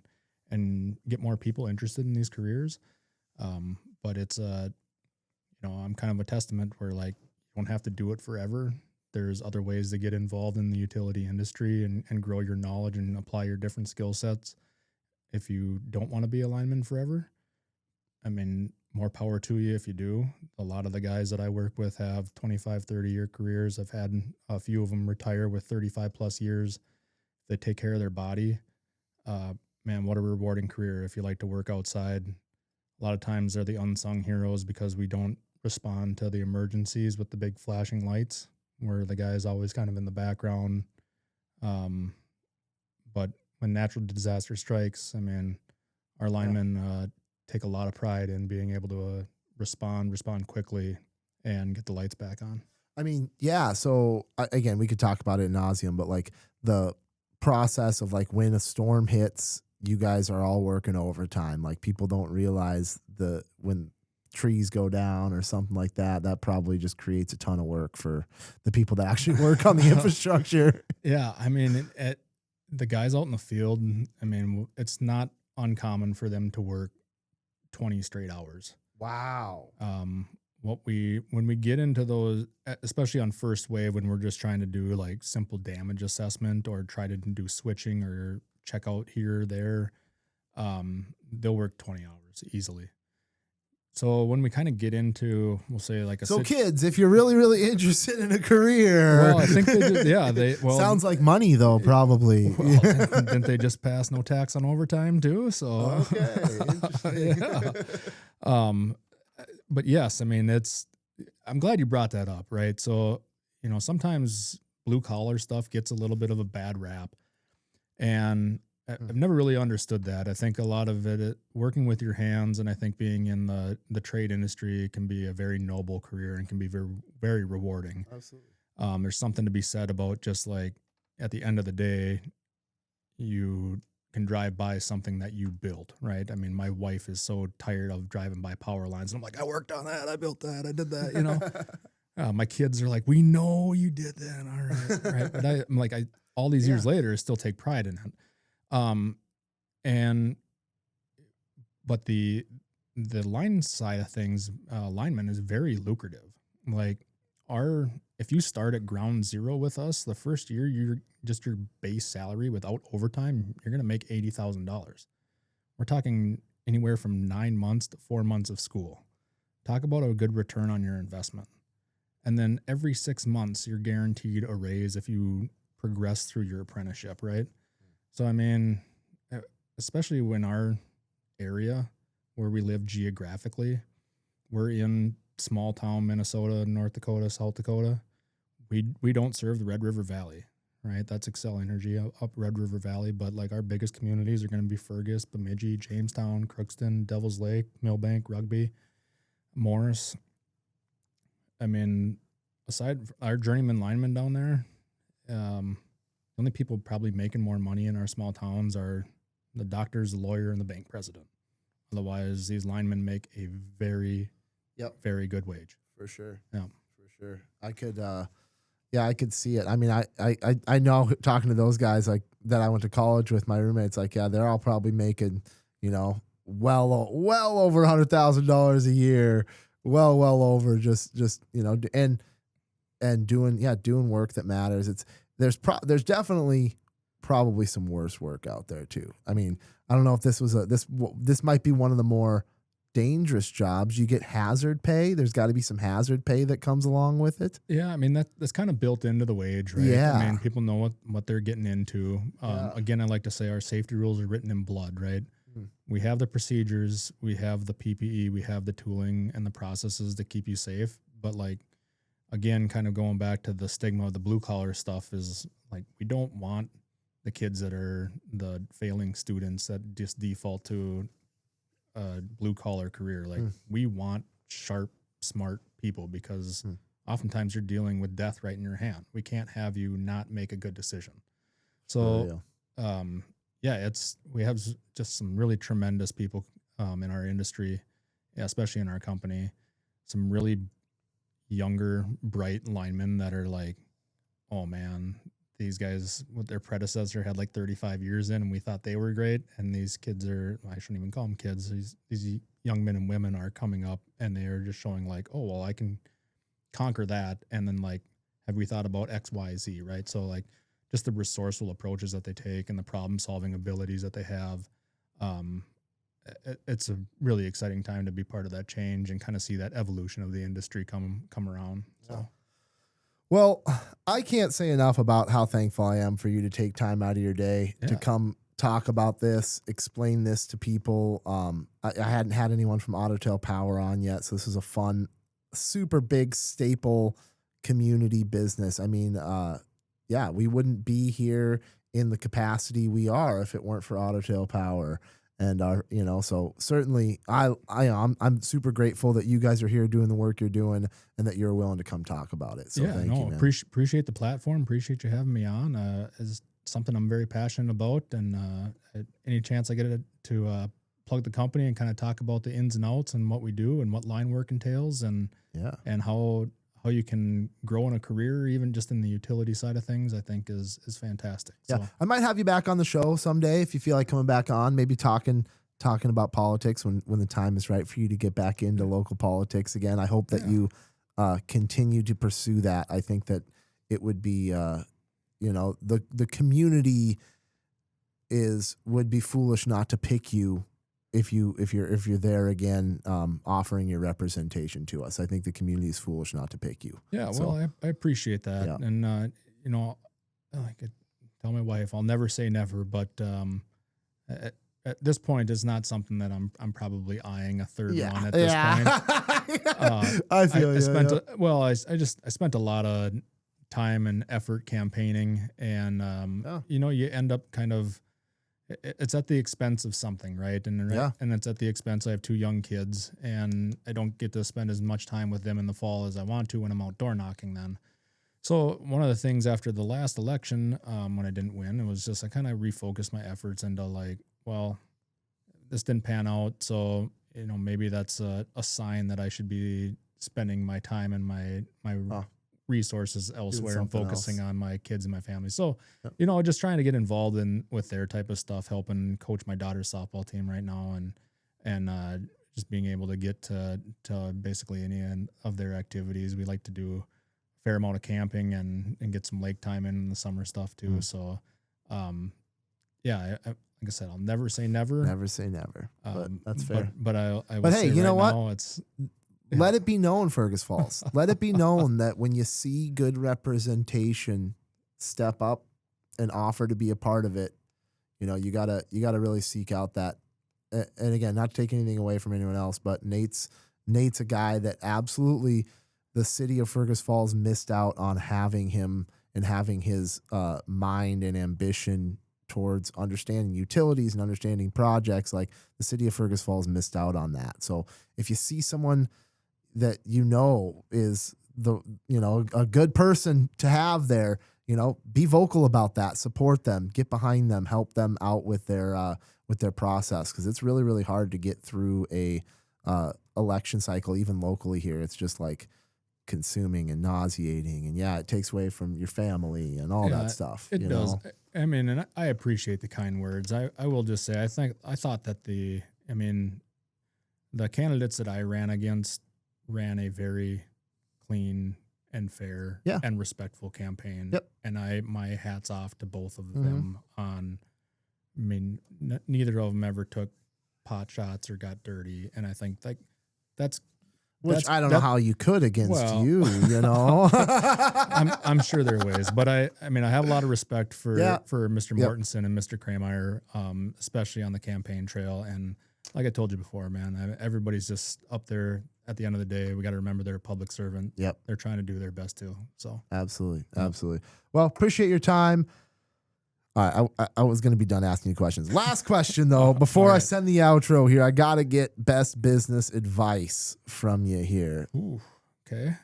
get more people interested in these careers. But it's I'm kind of a testament where like you don't have to do it forever. There's other ways to get involved in the utility industry and grow your knowledge and apply your different skill sets. If you don't want to be a lineman forever, I mean, more power to you if you do. A lot of the guys that I work with have 25, 30-year careers. I've had a few of them retire with 35 plus years. They take care of their body. Man, what a rewarding career if you like to work outside. A lot of times they're the unsung heroes because we don't respond to the emergencies with the big flashing lights, where the guy is always kind of in the background. But when natural disaster strikes, I mean, our linemen take a lot of pride in being able to respond quickly and get the lights back on. I mean, yeah. So again, we could talk about it ad nauseum, but like the process of like when a storm hits, you guys are all working overtime. Like people don't realize when trees go down or something like that, that probably just creates a ton of work for the people that actually work on the infrastructure. Yeah. I mean, the guys out in the field, I mean, it's not uncommon for them to work 20 straight hours. Wow. When we get into those, especially on first wave, when we're just trying to do like simple damage assessment or try to do switching or check out here or there, they'll work 20 hours easily. So when we kind of get into, we'll say like kids, if you're really, really interested in a career, well, I think they sounds like money though, probably. Well, didn't they just pass no tax on overtime too? So, okay. Interesting. Yeah. But yes, I mean, I'm glad you brought that up. Right. So, sometimes blue collar stuff gets a little bit of a bad rap, and I've never really understood that. I think a lot of it working with your hands, and I think being in the trade industry can be a very noble career and can be very, very rewarding. Absolutely. There's something to be said about just like at the end of the day, you can drive by something that you built, right? I mean, my wife is so tired of driving by power lines. And I'm like, I worked on that. I built that. I did that, you know? My kids are like, we know you did that. All right. Right. But I'm like, all these years later, still take pride in it. But the line side of things, lineman is very lucrative. Like if you start at ground zero with us, the first year, your base salary without overtime, you're going to make $80,000. We're talking anywhere from 9 months to 4 months of school. Talk about a good return on your investment. And then every 6 months, you're guaranteed a raise if you progress through your apprenticeship, right? So, I mean, especially when our area where we live geographically, we're in small town Minnesota, North Dakota, South Dakota. We don't serve the Red River Valley, right? That's Excel Energy up Red River Valley, but like our biggest communities are going to be Fergus, Bemidji, Jamestown, Crookston, Devil's Lake, Millbank, Rugby, Morris. I mean, aside from our journeyman linemen down there, the only people probably making more money in our small towns are the doctors, the lawyer, and the bank president. Otherwise, these linemen make a very, very good wage. For sure. Yeah. For sure. I could see it. I mean, I know talking to those guys like that I went to college with, my roommates, like, yeah, they're all probably making, you know, well over $100,000 a year, well over just, you know, and doing work that matters. There's definitely probably some worse work out there too. I mean, I don't know if this might be one of the more dangerous jobs. You get hazard pay. There's got to be some hazard pay that comes along with it. Yeah, I mean that's kind of built into the wage, right? Yeah. I mean, people know what they're getting into. Again, I like to say our safety rules are written in blood, right? We have the procedures, we have the PPE, we have the tooling and the processes to keep you safe. But like, again, kind of going back to the stigma of the blue collar stuff is like, we don't want the kids that are the failing students that just default to a blue collar career. Like we want sharp, smart people because oftentimes you're dealing with death right in your hand. We can't have you not make a good decision. So, we have just some really tremendous people in our industry, especially in our company, some really younger, bright linemen that are like, oh man, these guys with their predecessor had like 35 years in and we thought they were great. And these kids I shouldn't even call them kids. These young men and women are coming up and they are just showing like, oh, well, I can conquer that. And then like, have we thought about X, Y, Z, right? So like just the resourceful approaches that they take and the problem solving abilities that they have. It's a really exciting time to be part of that change and kind of see that evolution of the industry come around. So. Yeah. Well, I can't say enough about how thankful I am for you to take time out of your day to come talk about this, explain this to people. I hadn't had anyone from Otter Tail Power on yet, so this is a fun, super big staple community business. I mean, we wouldn't be here in the capacity we are if it weren't for Otter Tail Power. And so certainly I'm super grateful that you guys are here doing the work you're doing and that you're willing to come talk about it. So thank you, man. Appreciate the platform. Appreciate you having me on. It's something I'm very passionate about. And any chance I get to plug the company and kind of talk about the ins and outs and what we do and what line work entails and how you can grow in a career, even just in the utility side of things, I think is fantastic. Yeah. So I might have you back on the show someday if you feel like coming back on, maybe talking about politics when the time is right for you to get back into local politics again. I hope that you continue to pursue that. I think that it would be, the community would be foolish not to pick you if you're there again, offering your representation to us. I think the community is foolish not to pick you. Yeah, well, I appreciate that. Yeah. And, I could tell my wife, I'll never say never, but at this point, it's not something that I'm probably eyeing a third one at this point. I feel I spent a lot of time and effort campaigning and, you end up kind of, it's at the expense of something, right? And it's at the expense. I have 2 young kids, and I don't get to spend as much time with them in the fall as I want to when I'm outdoor knocking then. So one of the things after the last election, when I didn't win, it was just I kind of refocused my efforts into like, well, this didn't pan out, so maybe that's a sign that I should be spending my time and my resources elsewhere and focusing on my kids and my family. So, just trying to get involved with their type of stuff, helping coach my daughter's softball team right now, and just being able to get to basically any of their activities. We like to do a fair amount of camping and get some lake time in the summer stuff too. Mm. So, like I said, I'll never say never. Never say never. But that's fair. But I will but hey, say you know right what? Now it's let it be known, Fergus Falls. Let it be known that when you see good representation step up and offer to be a part of it, you gotta really seek out that. And again, not to take anything away from anyone else, but Nate's a guy that absolutely the city of Fergus Falls missed out on having him and having his mind and ambition towards understanding utilities and understanding projects. Like the city of Fergus Falls missed out on that. So if you see someone that is a good person to have there, be vocal about that, support them, get behind them, help them out with their process. Cause it's really, really hard to get through a election cycle, even locally here. It's just like consuming and nauseating, and it takes away from your family and all that stuff. It does. I mean, and I appreciate the kind words. I will just say, I thought that the candidates that I ran against ran a very clean and fair and respectful campaign. Yep. And my hat's off to both of them neither of them ever took pot shots or got dirty. And I think that's I don't know how you could against you. I'm sure there are ways, but I have a lot of respect for Mr. Mortensen and Mr. Krameyer, especially on the campaign trail. And like I told you before, man, everybody's just up there. At the end of the day, we got to remember they're a public servant. Yep. They're trying to do their best too. So absolutely. Well, appreciate your time. All right, I was going to be done asking you questions. Last question, though, before I send the outro here, I got to get best business advice from you here. Ooh, okay.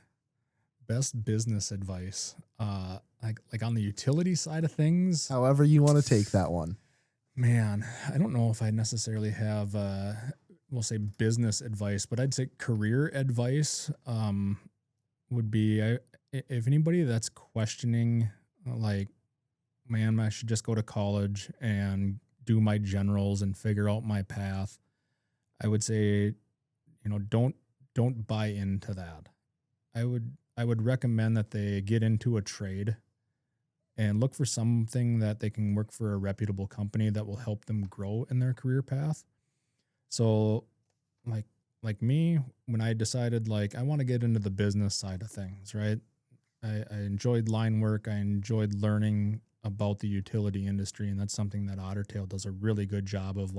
Best business advice. Like on the utility side of things. However you want to take that one. Man, I don't know if I necessarily have, we'll say business advice, but I'd say career advice would be, if anybody that's questioning, like, man, I should just go to college and do my generals and figure out my path, I would say, don't buy into that. I would recommend that they get into a trade and look for something that they can work for a reputable company that will help them grow in their career path. So like me, when I decided I want to get into the business side of things, right? I enjoyed line work. I enjoyed learning about the utility industry. And that's something that Otter Tail does a really good job of,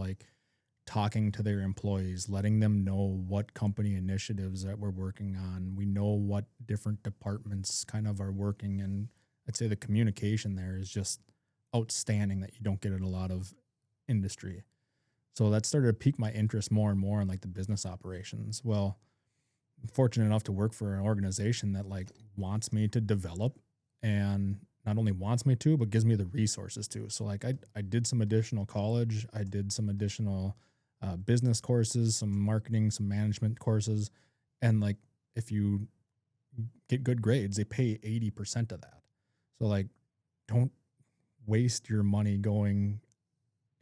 talking to their employees, letting them know what company initiatives that we're working on. We know what different departments kind of are working. And I'd say the communication there is just outstanding that you don't get in a lot of industry. So that started to pique my interest more and more in the business operations. Well, I'm fortunate enough to work for an organization that wants me to develop, and not only wants me to, but gives me the resources to. So I did some additional college. I did some additional business courses, some marketing, some management courses. And if you get good grades, they pay 80% of that. So don't waste your money going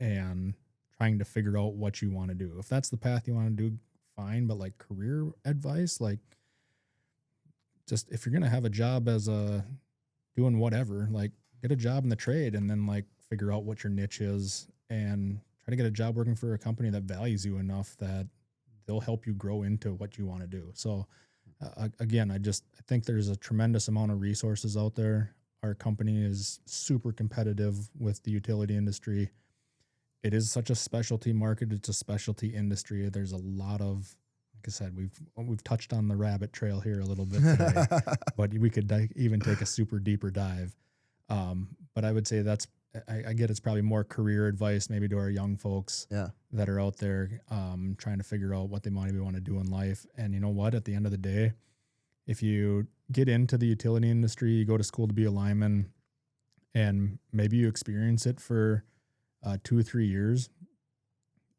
and trying to figure out what you want to do. If that's the path you want to do, fine. But career advice, just if you're going to have a job as doing whatever, get a job in the trade and then figure out what your niche is and try to get a job working for a company that values you enough that they'll help you grow into what you want to do. So again, I think there's a tremendous amount of resources out there. Our company is super competitive with the utility industry. It is such a specialty market. It's a specialty industry. There's a lot of, like I said, we've touched on the rabbit trail here a little bit today, but we could even take a super deeper dive. But I would say I get it's probably more career advice maybe to our young folks that are out there trying to figure out what they want to do in life. And you know what? At the end of the day, if you get into the utility industry, you go to school to be a lineman, and maybe you experience it for 2 or 3 years,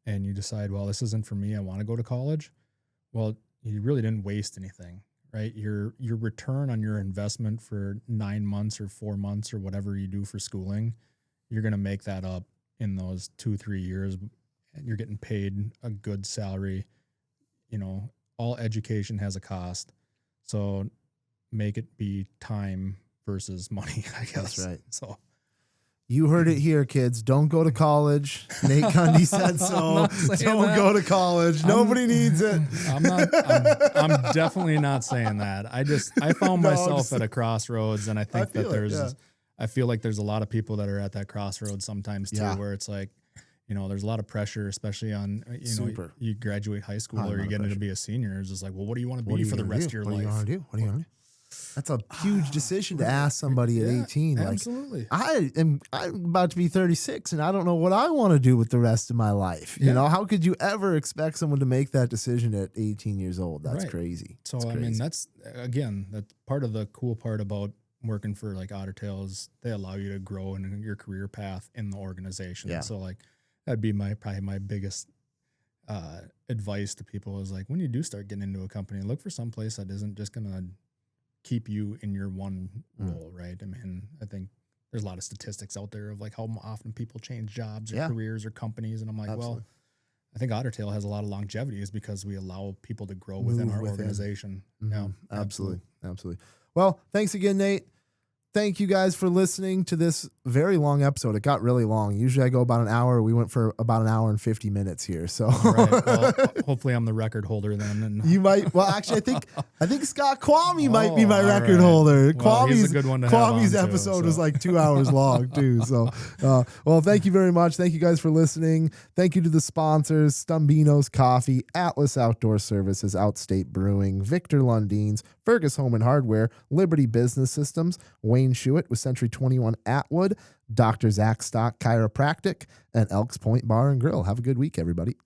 and you decide, well, this isn't for me, I want to go to college. Well, you really didn't waste anything, right? Your return on your investment for 9 months or 4 months or whatever you do for schooling, you're going to make that up in those 2 or 3 years, and you're getting paid a good salary. You know, all education has a cost. So make it be time versus money, I guess. That's right. So you heard it here, kids. Don't go to college. Nate Kunde said so. Don't go to college. Nobody needs it. I'm definitely not saying that. I found myself at a crossroads, and I think I feel like there's a lot of people that are at that crossroads sometimes too, where it's like, you know, there's a lot of pressure, especially on, you graduate high school or you get to be a senior. It's just like, well, what do you want to be for the rest of your life? What do you want to do? What do you want to do? That's a huge decision to ask somebody at 18. Absolutely. Like, I'm about to be 36 and I don't know what I want to do with the rest of my life. You know, how could you ever expect someone to make that decision at 18 years old? That's crazy. So, I mean, that's part of the cool part about working for like Otter Tail is they allow you to grow in your career path in the organization. Yeah. So like, that'd be probably my biggest advice to people is like, when you do start getting into a company, look for some place that isn't just going to keep you in your one role, right? I mean, I think there's a lot of statistics out there of like how often people change jobs or careers or companies. And I'm like, well, I think Otter Tail has a lot of longevity is because we allow people to grow within our organization. Yeah, absolutely. Well, thanks again, Nate. Thank you guys for listening to this very long episode. It got really long. Usually I go about an hour. We went for about an hour and 50 minutes here. So well, hopefully I'm the record holder then. And you might. Well, actually, I think Scott Kwame might be my record holder. Well, he's a good one to Kwame's have on episode too, was like 2 hours long too. So, well, thank you very much. Thank you guys for listening. Thank you to the sponsors: Stumbeano's Coffee, Atlas Outdoor Services, Outstate Brewing, Victor Lundeen's, Fergus Home and Hardware, Liberty Business Systems, Wayne Schuett with Century 21 Atwood, Dr. Zack Chiropractic, and Elks Point Bar and Grill. Have a good week, everybody.